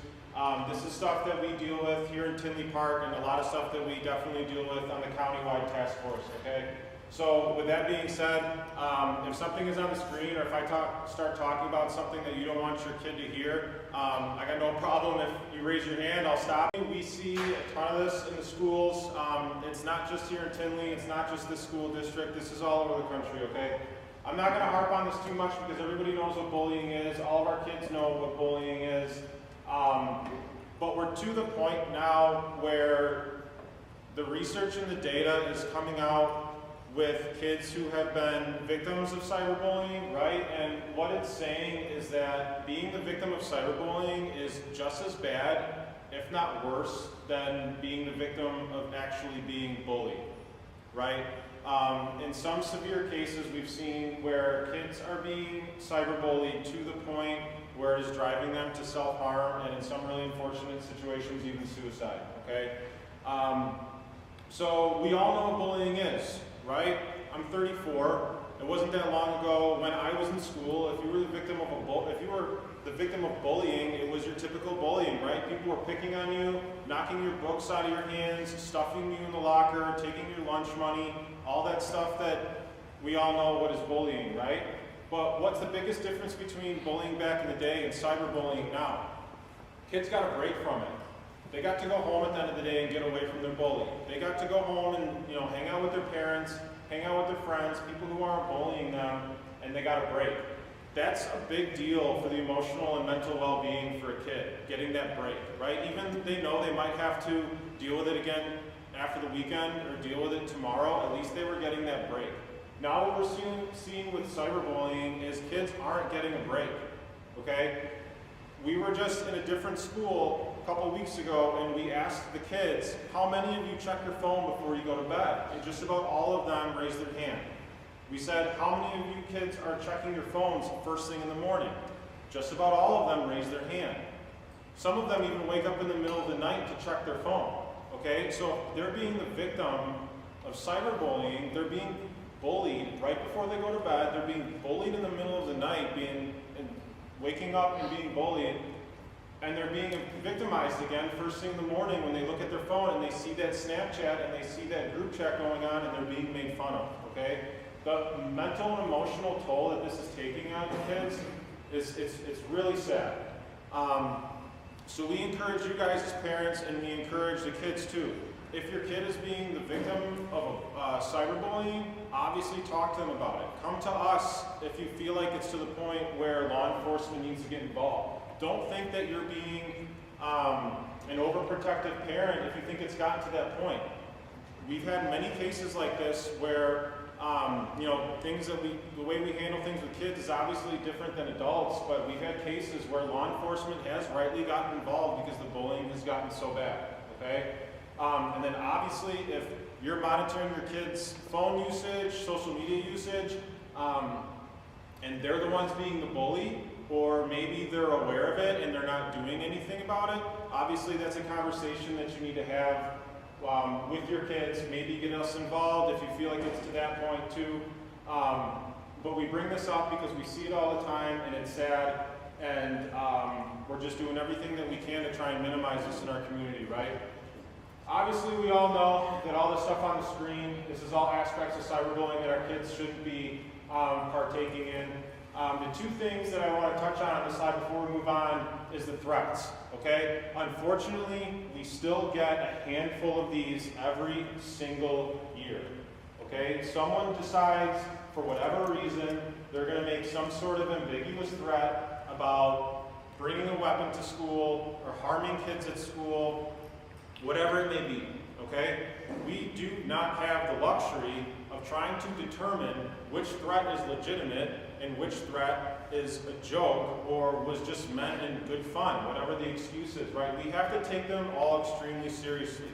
This is stuff that we deal with here in Tinley Park and a lot of stuff that we definitely deal with on the countywide task force, okay? So with that being said, if something is on the screen or if I start talking about something that you don't want your kid to hear, I got no problem if you raise your hand, I'll stop you. We see a ton of this in the schools. It's not just here in Tinley, it's not just this school district, this is all over the country, okay? I'm not gonna harp on this too much because everybody knows what bullying is, all of our kids know what bullying is. But we're to the point now where the research and the data is coming out with kids who have been victims of cyberbullying, right? And what it's saying is that being the victim of cyberbullying is just as bad, if not worse, than being the victim of actually being bullied, right? In some severe cases, we've seen where kids are being cyberbullied to the point where it is driving them to self-harm, and in some really unfortunate situations, even suicide, okay? So we all know what bullying is, right? I'm 34. It wasn't that long ago when I was in school. If you were the victim of bullying, it was your typical bullying, right? People were picking on you, knocking your books out of your hands, stuffing you in the locker, taking your lunch money, all that stuff that we all know what is bullying, right? But what's the biggest difference between bullying back in the day and cyberbullying now? Kids got a break from it. They got to go home at the end of the day and get away from their bully. They got to go home and hang out with their parents, hang out with their friends, people who aren't bullying them, and they got a break. That's a big deal for the emotional and mental well-being for a kid, getting that break, right? Even they know they might have to deal with it again after the weekend or deal with it tomorrow, at least they were getting that break. Now what we're seeing with cyberbullying is kids aren't getting a break, okay? We were just in a different school a couple weeks ago and we asked the kids, how many of you check your phone before you go to bed? And just about all of them raised their hand. We said, how many of you kids are checking your phones first thing in the morning? Just about all of them raise their hand. Some of them even wake up in the middle of the night to check their phone, okay? So they're being the victim of cyberbullying. They're being bullied right before they go to bed. They're being bullied in the middle of the night, waking up and being bullied. And they're being victimized again first thing in the morning when they look at their phone and they see that Snapchat and they see that group chat going on and they're being made fun of, okay? The mental and emotional toll that this is taking on the kids it's really sad. So we encourage you guys as parents, and we encourage the kids too. If your kid is being the victim of cyberbullying, obviously talk to them about it. Come to us if you feel like it's to the point where law enforcement needs to get involved. Don't think that you're being an overprotective parent if you think it's gotten to that point. We've had many cases like this where the way we handle things with kids is obviously different than adults, but we've had cases where law enforcement has rightly gotten involved because the bullying has gotten so bad, okay? And then obviously if you're monitoring your kids' phone usage, social media usage, and they're the ones being the bully, or maybe they're aware of it and they're not doing anything about it, obviously that's a conversation that you need to have with your kids. Maybe get us involved if you feel like it's to that point too. But we bring this up because we see it all the time and it's sad, and we're just doing everything that we can to try and minimize this in our community, right? Obviously we all know that all this stuff on the screen, this is all aspects of cyberbullying that our kids shouldn't be partaking in. The two things that I want to touch on this slide before we move on is the threats, okay? Unfortunately, we still get a handful of these every single year, okay? Someone decides, for whatever reason, they're going to make some sort of ambiguous threat about bringing a weapon to school or harming kids at school, whatever it may be, okay? We do not have the luxury of trying to determine which threat is legitimate and which threat is a joke or was just meant in good fun, whatever the excuse is, right? We have to take them all extremely seriously.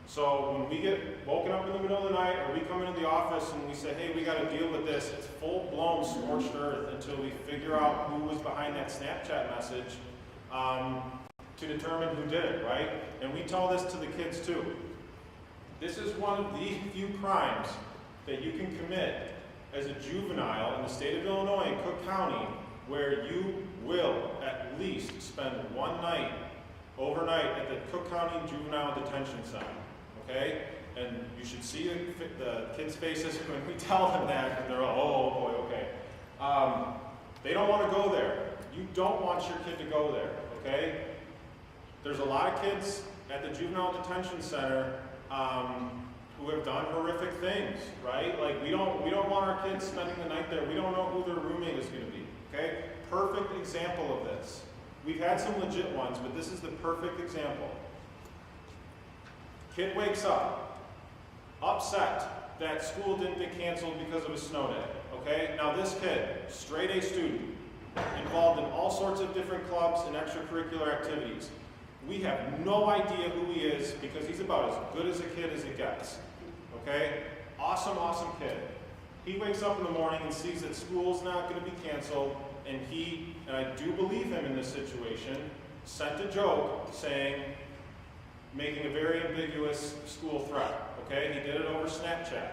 So when we get woken up in the middle of the night or we come into the office and we say, hey, we got to deal with this, it's full-blown scorched earth until we figure out who was behind that Snapchat message to determine who did it, right? And we tell this to the kids too. This is one of the few crimes that you can commit as a juvenile in the state of Illinois in Cook County, where you will at least spend one night, overnight, at the Cook County Juvenile Detention Center, okay? And you should see the kids' faces when we tell them that, and they're all, oh boy, okay. They don't want to go there. You don't want your kid to go there, okay? There's a lot of kids at the Juvenile Detention Center who have done horrific things, right? Like we don't want our kids spending the night there. We don't know who their roommate is going to be, okay? Perfect example of this. We've had some legit ones, but this is the perfect example. Kid wakes up, upset that school didn't get canceled because of a snow day, okay? Now this kid, straight A student, involved in all sorts of different clubs and extracurricular activities. We have no idea who he is because he's about as good as a kid as it gets, okay? Awesome, awesome kid. He wakes up in the morning and sees that school's not going to be canceled, and he, and I do believe him in this situation, sent a joke saying, making a very ambiguous school threat, okay? He did it over Snapchat.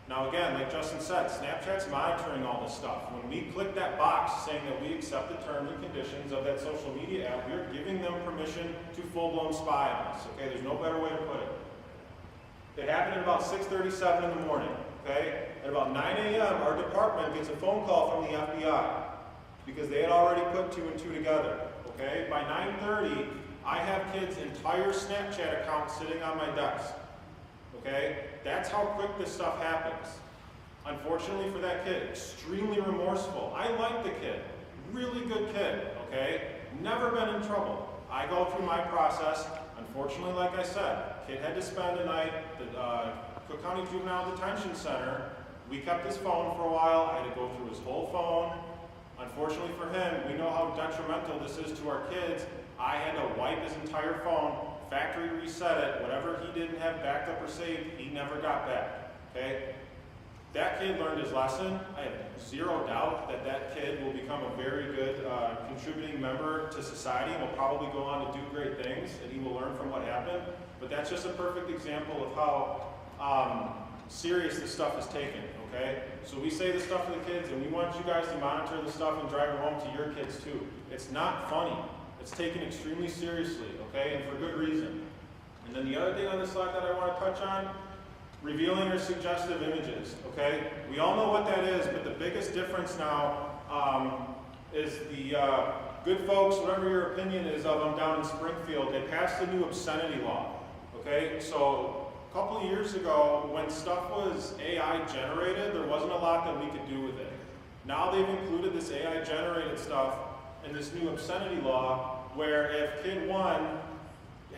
Now again, like Justin said, Snapchat's monitoring all this stuff. When we click that box saying that we accept the terms and conditions of that social media app, we're giving them permission to full-blown spy on us, okay? There's no better way to put it. It happened at about 6:37 in the morning, okay? At about 9 a.m., our department gets a phone call from the FBI because they had already put two and two together, okay? By 9:30, I have kids' entire Snapchat account sitting on my desk, okay? That's how quick this stuff happens. Unfortunately for that kid, extremely remorseful. I like the kid, really good kid, okay? Never been in trouble. I go through my process. Unfortunately, like I said, kid had to spend a night at the Cook County Juvenile Detention Center. We kept his phone for a while. I had to go through his whole phone. Unfortunately for him, we know how detrimental this is to our kids. I had to wipe his entire phone, factory reset it. Whatever he didn't have backed up or saved, he never got back, okay? That kid kid learned his lesson, I have zero doubt that that kid will become a very good contributing member to society and will probably go on to do great things, and he will learn from what happened. But that's just a perfect example of how serious this stuff is taken, okay? So we say this stuff to the kids, and we want you guys to monitor this stuff and drive it home to your kids too. It's not funny. It's taken extremely seriously, okay, and for good reason. And then the other thing on this slide that I want to touch on, revealing or suggestive images, okay? We all know what that is, but the biggest difference now is the good folks, whatever your opinion is of them down in Springfield, they passed a new obscenity law, okay? So a couple of years ago, when stuff was AI generated, there wasn't a lot that we could do with it. Now they've included this AI generated stuff in this new obscenity law, where if kid 1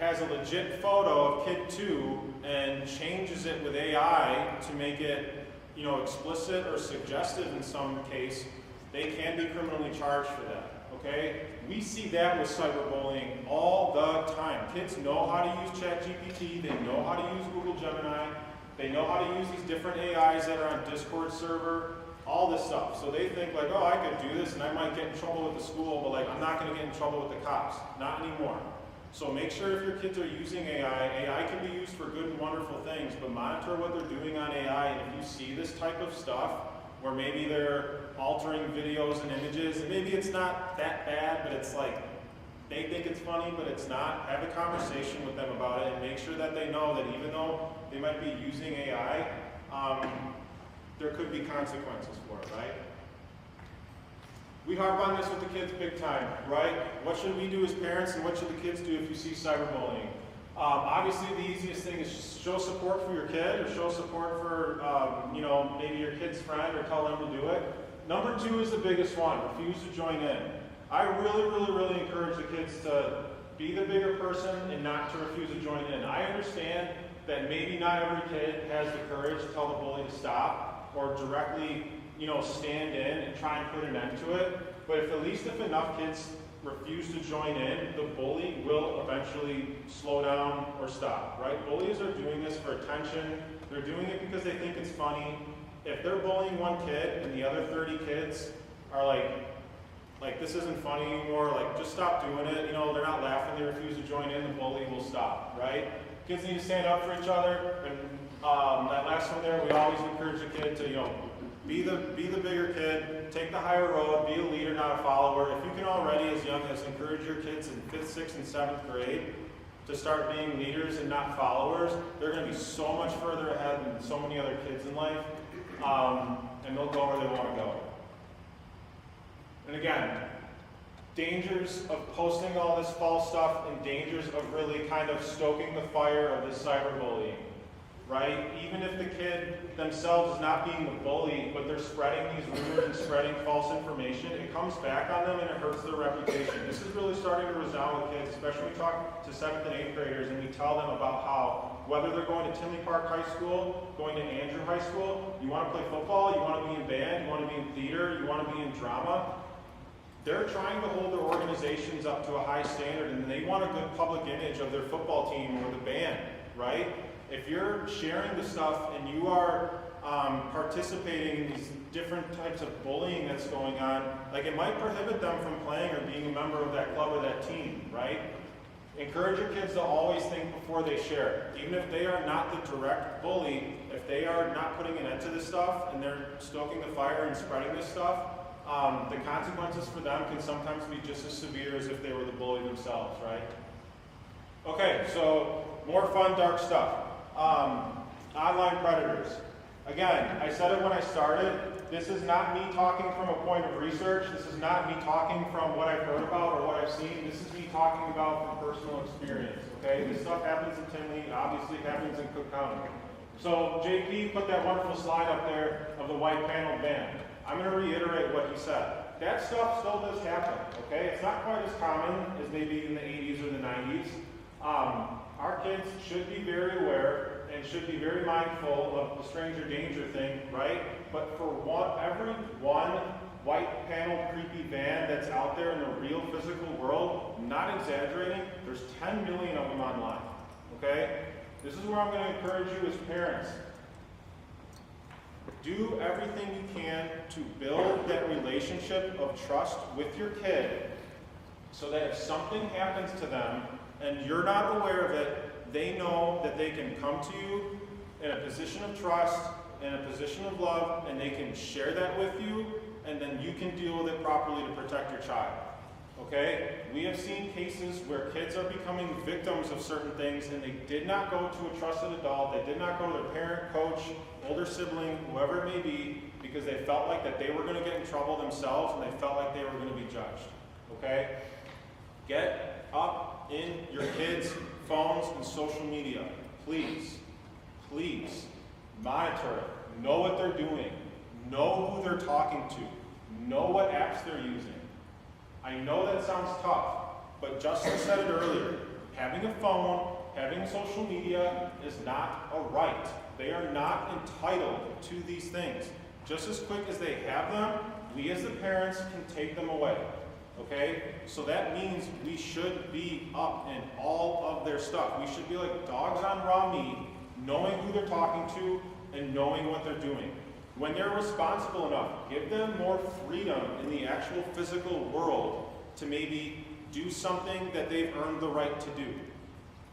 has a legit photo of kid 2 and changes it with AI to make it, you know, explicit or suggestive in some case, they can be criminally charged for that, okay? We see that with cyberbullying all the time. Kids know how to use ChatGPT, they know how to use Google Gemini, they know how to use these different AIs that are on Discord server, all this stuff. So they think like, oh, I could do this and I might get in trouble with the school, but like, I'm not gonna get in trouble with the cops. Not anymore. So make sure if your kids are using AI can be used for good and wonderful things, but monitor what they're doing on AI, and if you see this type of stuff, where maybe they're altering videos and images, and maybe it's not that bad, but it's like, they think it's funny, but it's not, have a conversation with them about it, and make sure that they know that even though they might be using AI, there could be consequences for it, right? We harp on this with the kids big time, right? What should we do as parents, and what should the kids do if you see cyberbullying? Obviously, the easiest thing is show support for your kid, or show support for, you know, maybe your kid's friend, or tell them to do it. Number 2 is the biggest one, refuse to join in. I really encourage the kids to be the bigger person and not to refuse to join in. I understand that maybe not every kid has the courage to tell the bully to stop, or directly, you know, stand in and try and put an end to it. But at least if enough kids refuse to join in, the bully will eventually slow down or stop, right? Bullies are doing this for attention. They're doing it because they think it's funny. If they're bullying one kid and the other 30 kids are like this isn't funny anymore, like just stop doing it, you know, they're not laughing, they refuse to join in, the bully will stop, right? Kids need to stand up for each other, and that last one there, we always encourage the kid to, you know, be the bigger kid, take the higher road, be a leader, not a follower. If you can already, as young as, encourage your kids in 5th, 6th, and 7th grade to start being leaders and not followers, they're going to be so much further ahead than so many other kids in life, and they'll go where they want to go. And again, dangers of posting all this false stuff, and dangers of really kind of stoking the fire of this cyberbullying. Right? Even if the kid themselves is not being the bully, but they're spreading these rumors and spreading false information, it comes back on them and it hurts their reputation. This is really starting to resound with kids, especially when we talk to 7th and 8th graders and we tell them about how, whether they're going to Tinley Park High School, going to Andrew High School, you want to play football, you want to be in band, you want to be in theater, you want to be in drama, they're trying to hold their organizations up to a high standard, and they want a good public image of their football team or the band, right? If you're sharing the stuff and you are participating in these different types of bullying that's going on, like it might prohibit them from playing or being a member of that club or that team, right? Encourage your kids to always think before they share. Even if they are not the direct bully, if they are not putting an end to this stuff and they're stoking the fire and spreading this stuff, the consequences for them can sometimes be just as severe as if they were the bully themselves, right? Okay, so more fun, dark stuff. Online predators. Again, I said it when I started, this is not me talking from a point of research, this is not me talking from what I've heard about or what I've seen, this is me talking about from personal experience, okay? This stuff happens in Tinley, obviously happens in Cook County. So JP put that wonderful slide up there of the white paneled van. I'm going to reiterate what he said. That stuff still does happen, okay? It's not quite as common as maybe in the 80s or the 90s. Our kids should be very aware and should be very mindful of the stranger danger thing, right? But for every one white paneled creepy van that's out there in the real physical world, I'm not exaggerating, there's 10 million of them online, okay? This is where I'm going to encourage you as parents. Do everything you can to build that relationship of trust with your kid so that if something happens to them and you're not aware of it, they know that they can come to you in a position of trust, in a position of love, and they can share that with you, and then you can deal with it properly to protect your child. Okay? We have seen cases where kids are becoming victims of certain things and they did not go to a trusted adult, they did not go to their parent, coach, older sibling, whoever it may be, because they felt like that they were going to get in trouble themselves and they felt like they were going to be judged. Okay? Get up in your kids' phones and social media. Please. Please. Monitor it. Know what they're doing. Know who they're talking to. Know what apps they're using. I know that sounds tough, but Justin said it earlier. Having a phone, having social media is not a right. They are not entitled to these things. Just as quick as they have them, we as the parents can take them away. Okay? So that means we should be up in all of their stuff. We should be like dogs on raw meat, knowing who they're talking to and knowing what they're doing. When they're responsible enough, give them more freedom in the actual physical world to maybe do something that they've earned the right to do.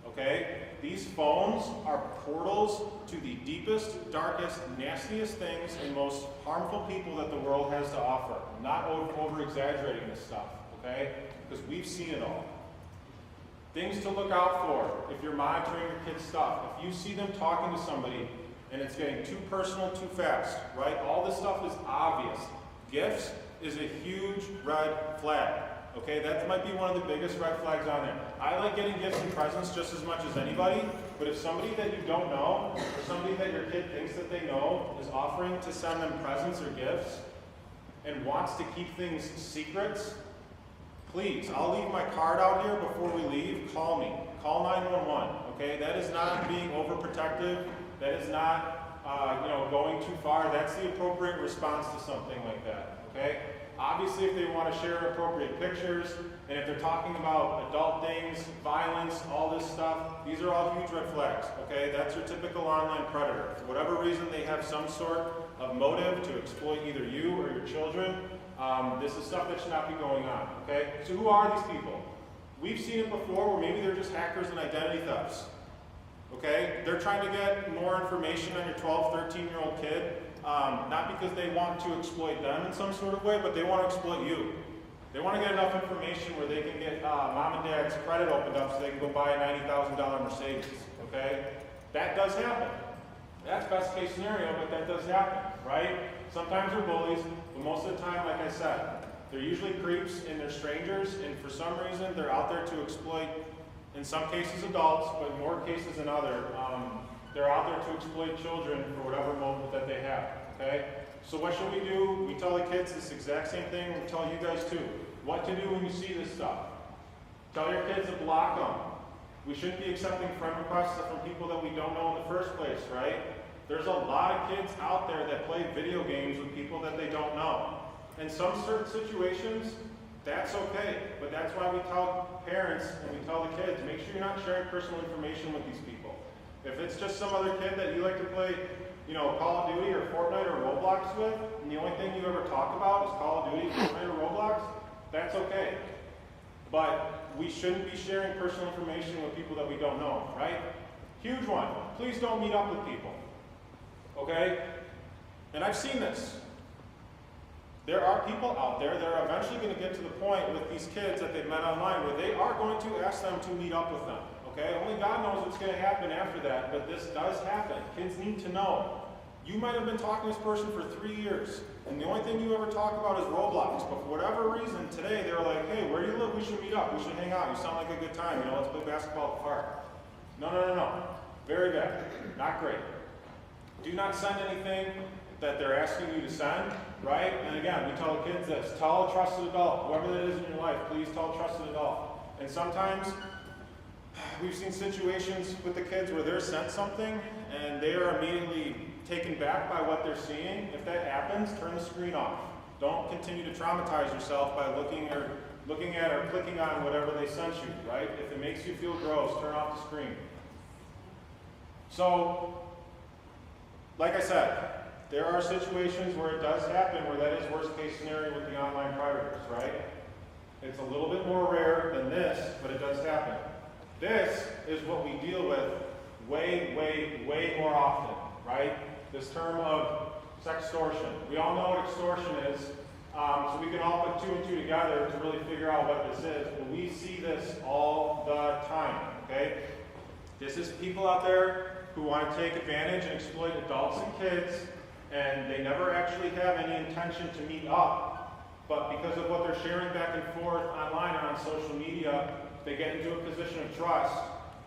Okay? These phones are portals to the deepest, darkest, nastiest things and most harmful people that the world has to offer. I'm not over-exaggerating this stuff, okay? Because we've seen it all. Things to look out for if you're monitoring your kids' stuff. If you see them talking to somebody and it's getting too personal too fast, right? All this stuff is obvious. Gifts is a huge red flag, okay? That might be one of the biggest red flags on there. I like getting gifts and presents just as much as anybody, but if somebody that you don't know, or somebody that your kid thinks that they know, is offering to send them presents or gifts and wants to keep things secrets, please, I'll leave my card out here before we leave. Call me. Call 911, okay? That is not being overprotective. That is not, going too far. That's the appropriate response to something like that, okay? Obviously, if they want to share appropriate pictures, and if they're talking about adult things, violence, all this stuff, these are all huge red flags, okay? That's your typical online predator. For whatever reason, they have some sort of motive to exploit either you or your children. This is stuff that should not be going on, okay? So who are these people? We've seen it before where maybe they're just hackers and identity thefts. Okay? They're trying to get more information on your 12, 13-year-old kid, not because they want to exploit them in some sort of way, but they want to exploit you. They want to get enough information where they can get mom and dad's credit opened up so they can go buy a $90,000 Mercedes. Okay? That does happen. That's best case scenario, but that does happen, right? Sometimes they're bullies, but most of the time, like I said, they're usually creeps and they're strangers, and for some reason, they're out there to exploit, in some cases adults, but in more cases than other, they're out there to exploit children for whatever motive that they have, okay? So what should we do? We tell the kids this exact same thing, we tell you guys too. What to do when you see this stuff. Tell your kids to block them. We shouldn't be accepting friend requests from people that we don't know in the first place, right? There's a lot of kids out there that play video games with people that they don't know. In some certain situations, that's okay, but that's why we tell parents and we tell the kids, make sure you're not sharing personal information with these people. If it's just some other kid that you like to play, Call of Duty or Fortnite or Roblox with, and the only thing you ever talk about is Call of Duty, Fortnite, or Roblox, that's okay. But we shouldn't be sharing personal information with people that we don't know, right? Huge one. Please don't meet up with people. Okay? And I've seen this. There are people out there that are eventually going to get to the point with these kids that they've met online where they are going to ask them to meet up with them. Okay? Only God knows what's going to happen after that, but this does happen. Kids need to know. You might have been talking to this person for 3 years, and the only thing you ever talk about is Roblox, but for whatever reason, today they were like, hey, where do you live? We should meet up. We should hang out. You sound like a good time. Let's play basketball at the park. No. Very bad. Not great. Do not send anything that they're asking you to send, right? And again, we tell the kids this, tell a trusted adult, whoever that is in your life, please tell a trusted adult. And sometimes, we've seen situations with the kids where they're sent something and they are immediately taken back by what they're seeing. If that happens, turn the screen off. Don't continue to traumatize yourself by looking at or clicking on whatever they sent you, right? If it makes you feel gross, turn off the screen. So, like I said, there are situations where it does happen where that is worst case scenario with the online predators, right? It's a little bit more rare than this, but it does happen. This is what we deal with way more often, right? This term of sextortion. We all know what extortion is, so we can all put 2 and 2 together to really figure out what this is. But we see this all the time, okay? This is people out there who want to take advantage and exploit adults and kids, and they never actually have any intention to meet up. But because of what they're sharing back and forth online or on social media, they get into a position of trust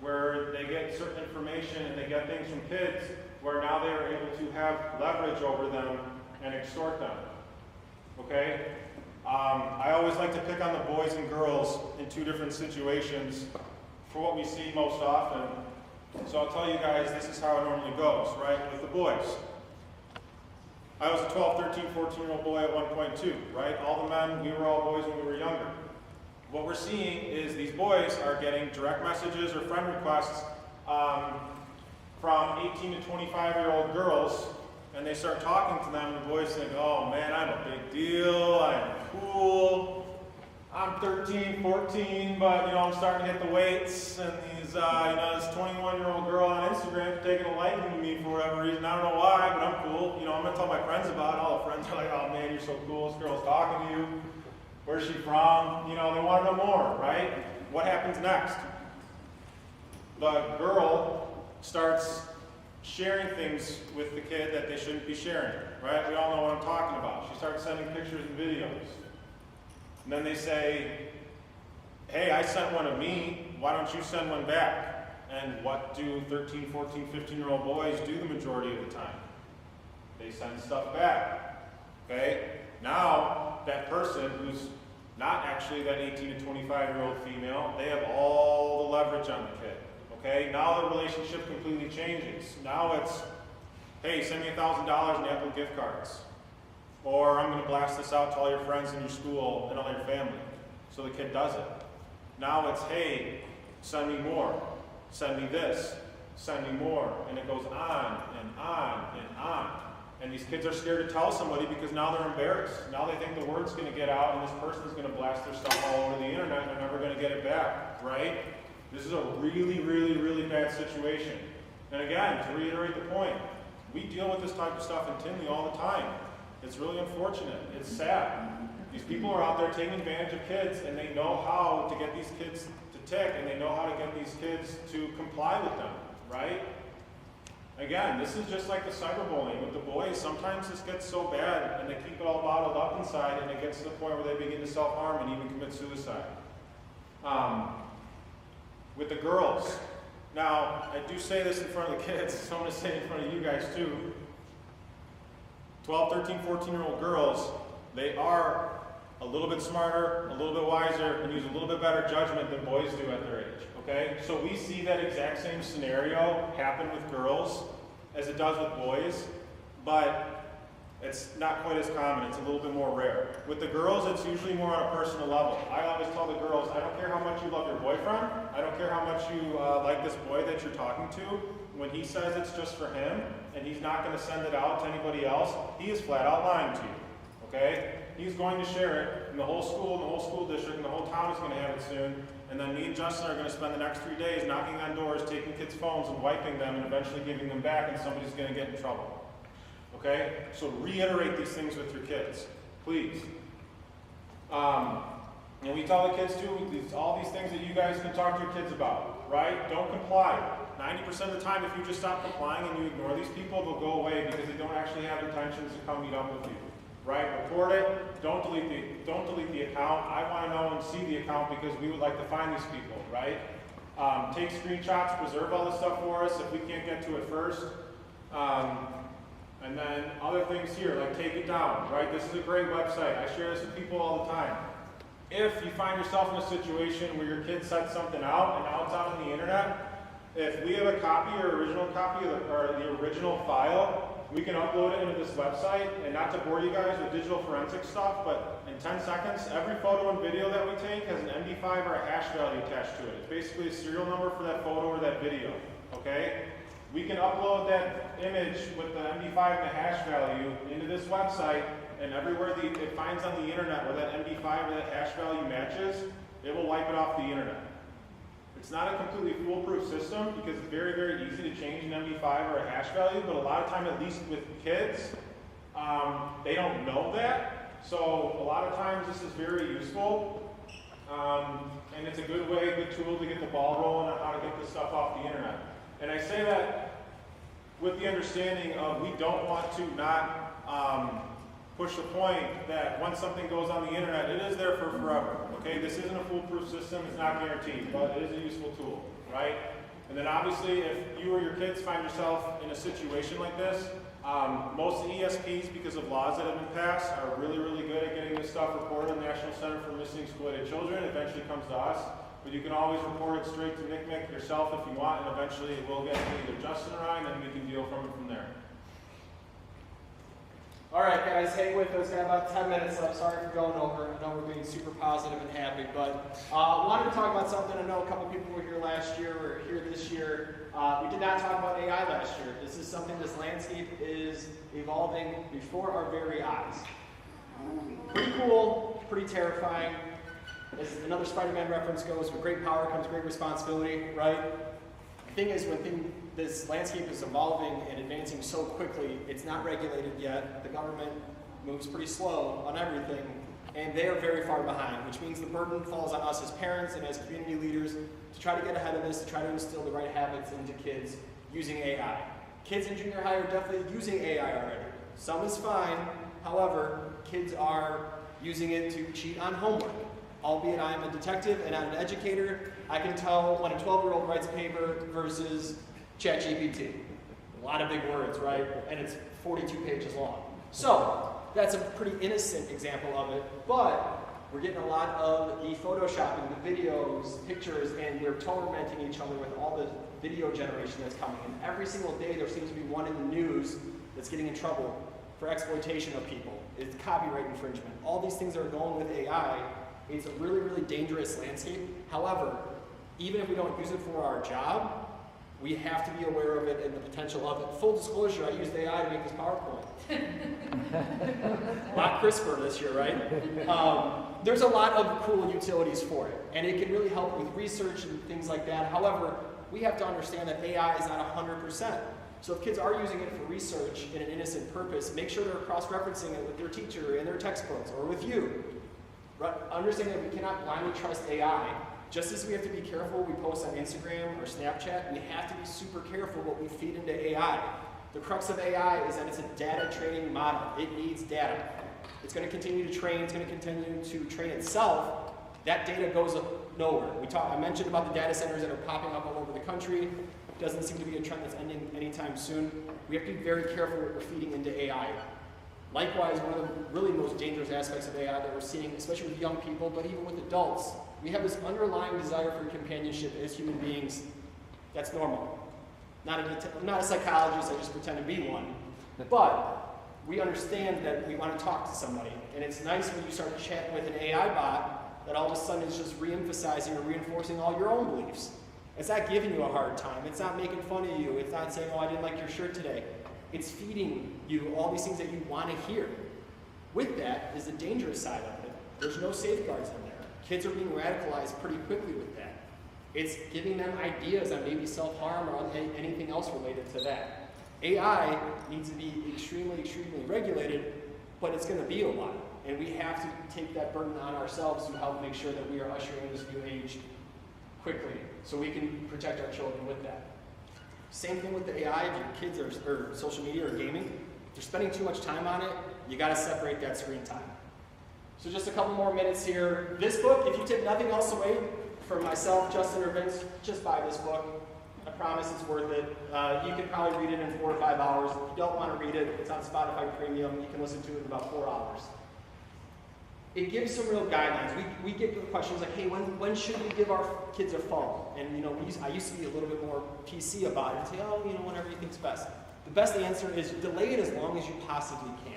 where they get certain information and they get things from kids where now they are able to have leverage over them and extort them. Okay? I always like to pick on the boys and girls in 2 different situations for what we see most often. So I'll tell you guys, this is how it normally goes, right? With the boys. I was a 12, 13, 14-year-old boy at one point too, right? All the men, we were all boys when we were younger. What we're seeing is these boys are getting direct messages or friend requests from 18 to 25-year-old girls, and they start talking to them, and the boys think, oh man, I'm a big deal, I'm cool, I'm 13, 14, but I'm starting to hit the weights, and these, this 21-year-old girl on Instagram is taking a liking to me for whatever reason. I don't know why, but I'm cool. I'm gonna tell my friends about it. All the friends are like, oh man, you're so cool, this girl's talking to you. Where's she from? They want to know more, right? What happens next? The girl starts sharing things with the kid that they shouldn't be sharing, right? We all know what I'm talking about. She starts sending pictures and videos. And then they say, hey, I sent one of me, why don't you send one back? And what do 13, 14, 15-year-old boys do the majority of the time? They send stuff back, okay? Now, that person who's not actually that 18 to 25-year-old female, they have all the leverage on the kid, okay? Now the relationship completely changes. Now it's, hey, send me $1,000 in Apple gift cards. Or I'm going to blast this out to all your friends in your school and all your family. So the kid does it. Now it's, hey, send me more. Send me this. Send me more. And it goes on and on and on. And these kids are scared to tell somebody because now they're embarrassed. Now they think the word's going to get out and this person's going to blast their stuff all over the internet and they're never going to get it back, right? This is a really bad situation. And again, to reiterate the point, we deal with this type of stuff in Tinley all the time. It's really unfortunate. It's sad. These people are out there taking advantage of kids and they know how to get these kids to tick and they know how to get these kids to comply with them, right? Again, this is just like the cyberbullying with the boys. Sometimes this gets so bad and they keep it all bottled up inside and it gets to the point where they begin to self-harm and even commit suicide. With the girls. Now, I do say this in front of the kids, so I'm going to say it in front of you guys too. 12, 13, 14-year-old girls, they are a little bit smarter, a little bit wiser, and use a little bit better judgment than boys do at their age, okay? So we see that exact same scenario happen with girls as it does with boys, but it's not quite as common, it's a little bit more rare. With the girls, it's usually more on a personal level. I always tell the girls, I don't care how much you love your boyfriend, I don't care how much you like this boy that you're talking to, when he says it's just for him, and he's not going to send it out to anybody else, he is flat out lying to you, okay? He's going to share it in the whole school, in the whole school district, and the whole town is going to have it soon, and then me and Justin are going to spend the next 3 days knocking on doors, taking kids' phones and wiping them, and eventually giving them back, and somebody's going to get in trouble. Okay? So reiterate these things with your kids, please. And we tell the kids too, all these things that you guys can talk to your kids about, right? Don't comply. 90% of the time, if you just stop complying and you ignore these people, they'll go away because they don't actually have intentions to come meet up with you, right? Report it. Don't delete the account. I want to know and see the account because we would like to find these people, right? Take screenshots, preserve all this stuff for us if we can't get to it first. And then other things here, like take it down, right? This is a great website. I share this with people all the time. If you find yourself in a situation where your kid set something out and now it's out on the internet, if we have a copy or original copy of the original file, we can upload it into this website. And not to bore you guys with digital forensic stuff, but in 10 seconds, every photo and video that we take has an MD5 or a hash value attached to it. It's basically a serial number for that photo or that video, okay? We can upload that image with the MD5 and the hash value into this website, and everywhere it finds on the internet where that MD5 or that hash value matches, it will wipe it off the internet. It's not a completely foolproof system because it's very, very easy to change an MD5 or a hash value, but a lot of time, at least with kids, they don't know that. So a lot of times this is very useful, and it's a good way, a good tool to get the ball rolling on how to get this stuff off the internet. And I say that with the understanding of we don't want to not push the point that once something goes on the internet, it is there for forever. Okay, this isn't a foolproof system, it's not guaranteed, but it is a useful tool, right? And then obviously if you or your kids find yourself in a situation like this, most ESPs, because of laws that have been passed, are really, really good at getting this stuff reported to the National Center for Missing and Exploited Children. It eventually comes to us, but you can always report it straight to NCMEC yourself if you want, and eventually it will get to either Justin or I, and then we can deal from it from there. All right, guys, hang with us. Got about 10 minutes left. Sorry for going over. I know we're being super positive and happy, but wanted to talk about something. I know a couple people were here last year or here this year. We did not talk about AI last year. This is something, this landscape is evolving before our very eyes. Pretty cool, pretty terrifying. As another Spider-Man reference goes, with great power comes great responsibility, right? The thing is, when this landscape is evolving and advancing so quickly, it's not regulated yet. The government moves pretty slow on everything, and they are very far behind, which means the burden falls on us as parents and as community leaders to try to get ahead of this, to try to instill the right habits into kids using AI. Kids in junior high are definitely using AI already. Some is fine, however, kids are using it to cheat on homework. Albeit I am a detective and I'm an educator, I can tell when a 12-year-old writes a paper versus ChatGPT. A lot of big words, right? And it's 42 pages long. So, that's a pretty innocent example of it, but we're getting a lot of the photoshopping, the videos, pictures, and we're tormenting each other with all the video generation that's coming. And every single day there seems to be one in the news that's getting in trouble for exploitation of people. It's copyright infringement. All these things that are going with AI. It's a really, really dangerous landscape. However, even if we don't use it for our job, we have to be aware of it and the potential of it. Full disclosure, I used AI to make this PowerPoint. A lot crisper this year, right? There's a lot of cool utilities for it, and it can really help with research and things like that. However, we have to understand that AI is not 100%. So if kids are using it for research in an innocent purpose, make sure they're cross-referencing it with their teacher in their textbooks or with you. Understand that we cannot blindly trust AI. Just as we have to be careful we post on Instagram or Snapchat, we have to be super careful what we feed into AI. The crux of AI is that it's a data training model. It needs data. It's going to continue to train. It's going to continue to train itself. That data goes nowhere. I mentioned about the data centers that are popping up all over the country. Doesn't seem to be a trend that's ending anytime soon. We have to be very careful what we're feeding into AI. Likewise, one of the really most dangerous aspects of AI that we're seeing, especially with young people, but even with adults, we have this underlying desire for companionship as human beings. That's normal. I'm not a psychologist, I just pretend to be one. But we understand that we want to talk to somebody. And it's nice when you start chatting with an AI bot that all of a sudden is just re-emphasizing or reinforcing all your own beliefs. It's not giving you a hard time. It's not making fun of you. It's not saying, oh, I didn't like your shirt today. It's feeding you all these things that you want to hear. With that is the dangerous side of it. There's no safeguards in there. Kids are being radicalized pretty quickly with that. It's giving them ideas on maybe self-harm or on anything else related to that. AI needs to be extremely, extremely regulated, but it's going to be a lot. And we have to take that burden on ourselves to help make sure that we are ushering in this new age quickly so we can protect our children with that. Same thing with the AI. If your kids or social media or gaming, if you're spending too much time on it, you got to separate that screen time. So just a couple more minutes here. This book, if you take nothing else away from myself, Justin, or Vince, just buy this book. I promise it's worth it. You can probably read it in 4 or 5 hours. If you don't want to read it, it's on Spotify Premium. You can listen to it in about 4 hours. It gives some real guidelines. We get questions like, hey, when should we give our kids a phone? And I used to be a little bit more PC about it and say, oh, whenever you think's best. The best answer is delay it as long as you possibly can.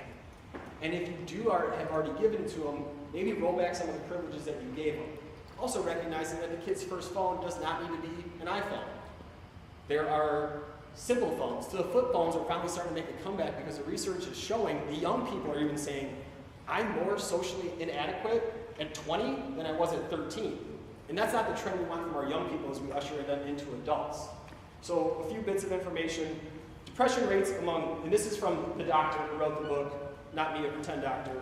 And if you have already given it to them, maybe roll back some of the privileges that you gave them. Also recognizing that the kid's first phone does not need to be an iPhone. There are simple phones to the flip phones are finally starting to make a comeback because the research is showing the young people are even saying, I'm more socially inadequate at 20 than I was at 13. And that's not the trend we want from our young people as we usher them into adults. So a few bits of information. Depression rates among, and this is from the doctor who wrote the book, not me, a pretend doctor.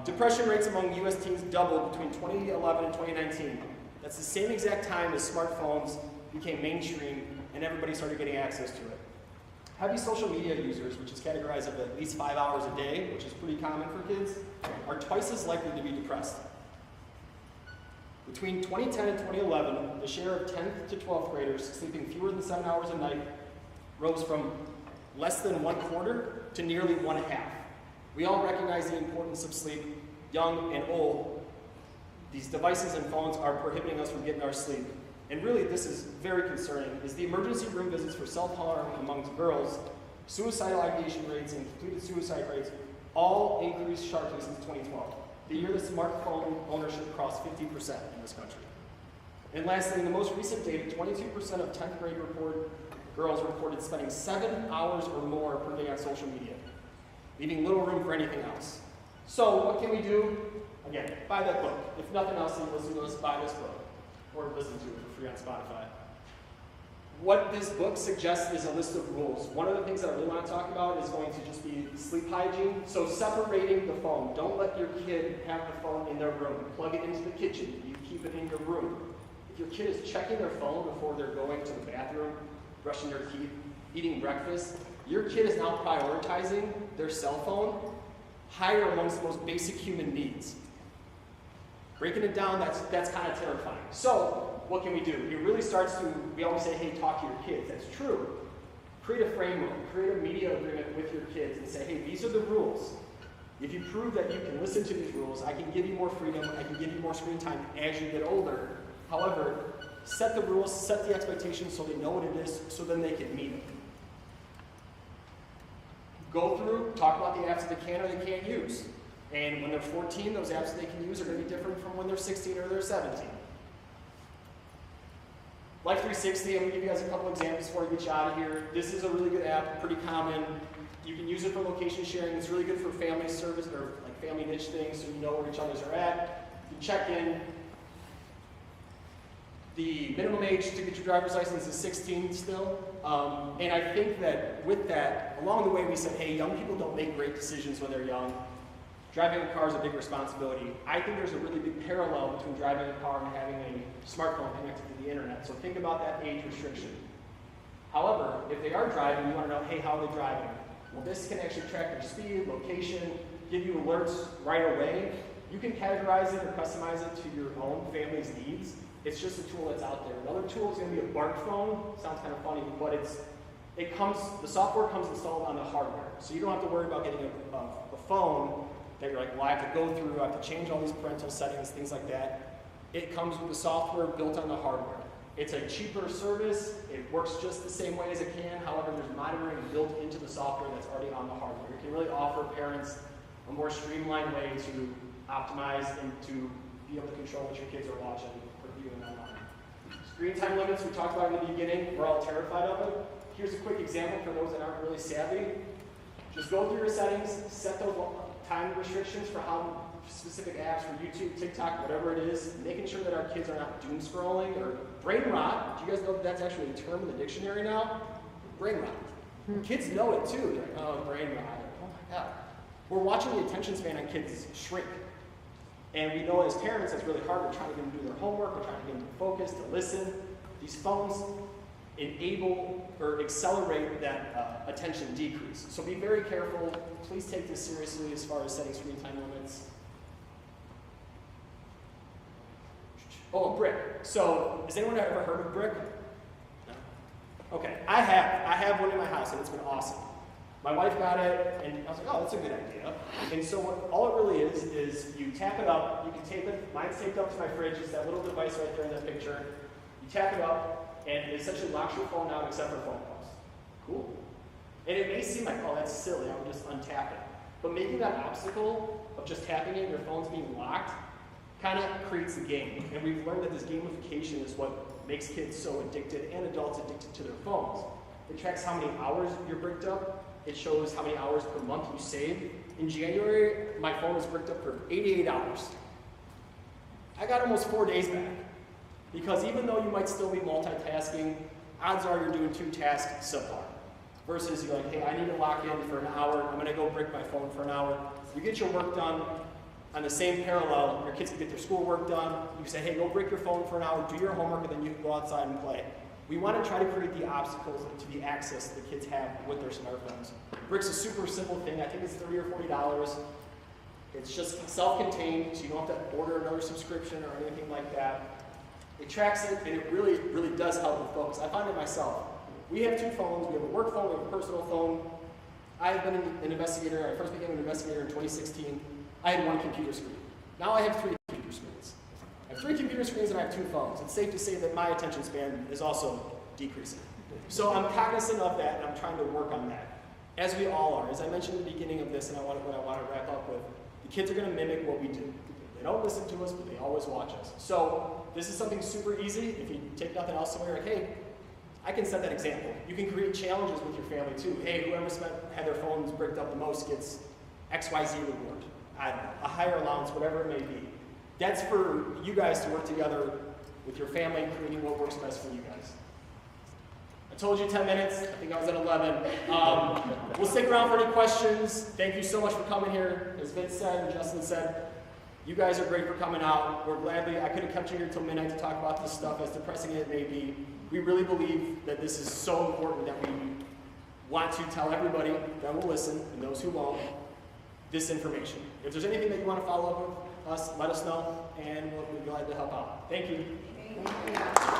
Depression rates among US teens doubled between 2011 and 2019. That's the same exact time as smartphones became mainstream and everybody started getting access to it. Heavy social media users, which is categorized of at least 5 hours a day, which is pretty common for kids, are twice as likely to be depressed. Between 2010 and 2011, the share of 10th to 12th graders sleeping fewer than 7 hours a night rose from less than 1/4 to nearly 1/2. We all recognize the importance of sleep, young and old. These devices and phones are prohibiting us from getting our sleep. And really, this is very concerning, is the emergency room visits for self-harm amongst girls, suicidal ideation rates, and completed suicide rates all increased sharply since 2012, the year the smartphone ownership crossed 50% in this country. And lastly, in the most recent data, 22% of 10th grade girls reported spending 7 hours or more per day on social media, leaving little room for anything else. So what can we do? Again, buy that book. If nothing else, then listen to us, buy this book, or listen to it for free on Spotify. What this book suggests is a list of rules. One of the things that I really want to talk about is going to just be sleep hygiene. So separating the phone. Don't let your kid have the phone in their room. Plug it into the kitchen. You keep it in your room. If your kid is checking their phone before they're going to the bathroom, brushing their teeth, eating breakfast, your kid is now prioritizing their cell phone higher amongst the most basic human needs. Breaking it down, that's kind of terrifying. So, what can we do? It really starts to, we always say, hey, talk to your kids. That's true. Create a framework, create a media agreement with your kids and say, hey, these are the rules. If you prove that you can listen to these rules, I can give you more freedom, I can give you more screen time as you get older. However, set the rules, set the expectations so they know what it is, so then they can meet it. Go through, talk about the apps that they can or they can't use. And when they're 14, those apps that they can use are going to be different from when they're 16 or they're 17. Life 360, I'm going to give you guys a couple examples before I get you out of here. This is a really good app, pretty common. You can use it for location sharing. It's really good for family service or like family niche things so you know where each other's are at. You check in. The minimum age to get your driver's license is 16 still. And I think that with that, along the way we said, hey, young people don't make great decisions when they're young. Driving a car is a big responsibility. I think there's a really big parallel between driving a car and having a smartphone connected to the internet. So think about that age restriction. However, if they are driving, you want to know, hey, how are they driving? Well, this can actually track their speed, location, give you alerts right away. You can categorize it or customize it to your own family's needs. It's just a tool that's out there. Another tool is going to be a BART phone. Sounds kind of funny, but the software comes installed on the hardware. So you don't have to worry about getting a phone that you're like, well, I have to go through, I have to change all these parental settings, things like that. It comes with the software built on the hardware. It's a cheaper service. It works just the same way as it can. However, there's monitoring built into the software that's already on the hardware. It can really offer parents a more streamlined way to optimize and to be able to control what your kids are watching or viewing online. Screen time limits, we talked about in the beginning. We're all terrified of it. Here's a quick example for those that aren't really savvy. Just go through your settings, set those time restrictions for how specific apps for YouTube, TikTok, whatever it is, making sure that our kids are not doom scrolling or brain rot. Do you guys know that that's actually a term in the dictionary now? Brain rot. Kids know it too. They're like, oh, brain rot. Oh my God. We're watching the attention span on kids shrink. And we know as parents that's really hard. We're trying to get them to do their homework. We're trying to get them to focus, to listen. These phones enable or accelerate that attention decrease. So be very careful. Please take this seriously as far as setting screen time limits. Oh, Brick. So has anyone ever heard of Brick? No? Okay, I have one in my house and it's been awesome. My wife got it and I was like, oh, that's a good idea. And so all it really is you tap it up, you can tape it, mine's taped up to my fridge, it's that little device right there in that picture. You tap it up, and it essentially locks your phone out except for phone calls. Cool. And it may seem like, oh, that's silly, I would just untap it. But making that obstacle of just tapping it and your phone's being locked kind of creates the game. And we've learned that this gamification is what makes kids so addicted and adults addicted to their phones. It tracks how many hours you're bricked up. It shows how many hours per month you save. In January, my phone was bricked up for 88 hours. I got almost 4 days back. Because even though you might still be multitasking, odds are you're doing 2 tasks subpar. Versus you're like, hey, I need to lock in for an hour. I'm going to go brick my phone for an hour. You get your work done on the same parallel. Your kids can get their schoolwork done. You say, hey, go brick your phone for an hour, do your homework, and then you can go outside and play. We want to try to create the obstacles to the access the kids have with their smartphones. Brick's a super simple thing. I think it's $30 or $40. It's just self-contained, so you don't have to order another subscription or anything like that. It tracks it, and it really, really does help with focus. I find it myself. We have 2 phones. We have a work phone, we have a personal phone. I've been an investigator. I first became an investigator in 2016. I had 1 computer screen. Now I have 3 computer screens. I have 3 computer screens and I have 2 phones. It's safe to say that my attention span is also decreasing. So I'm cognizant of that, and I'm trying to work on that, as we all are. As I mentioned at the beginning of this, and what I want to wrap up with, the kids are going to mimic what we do. They don't listen to us, but they always watch us. So this is something super easy. If you take nothing else away, like, hey, I can set that example. You can create challenges with your family too. Hey, whoever had their phones bricked up the most gets XYZ reward. I don't know, a higher allowance, whatever it may be. That's for you guys to work together with your family, creating what works best for you guys. I told you 10 minutes. I think I was at 11. We'll stick around for any questions. Thank you so much for coming here. As Vince said and Justin said, you guys are great for coming out. I could have kept you here until midnight to talk about this stuff, as depressing as it may be. We really believe that this is so important that we want to tell everybody that will listen, and those who won't, this information. If there's anything that you want to follow up with us, let us know, and we'll be glad to help out. Thank you. Thank you.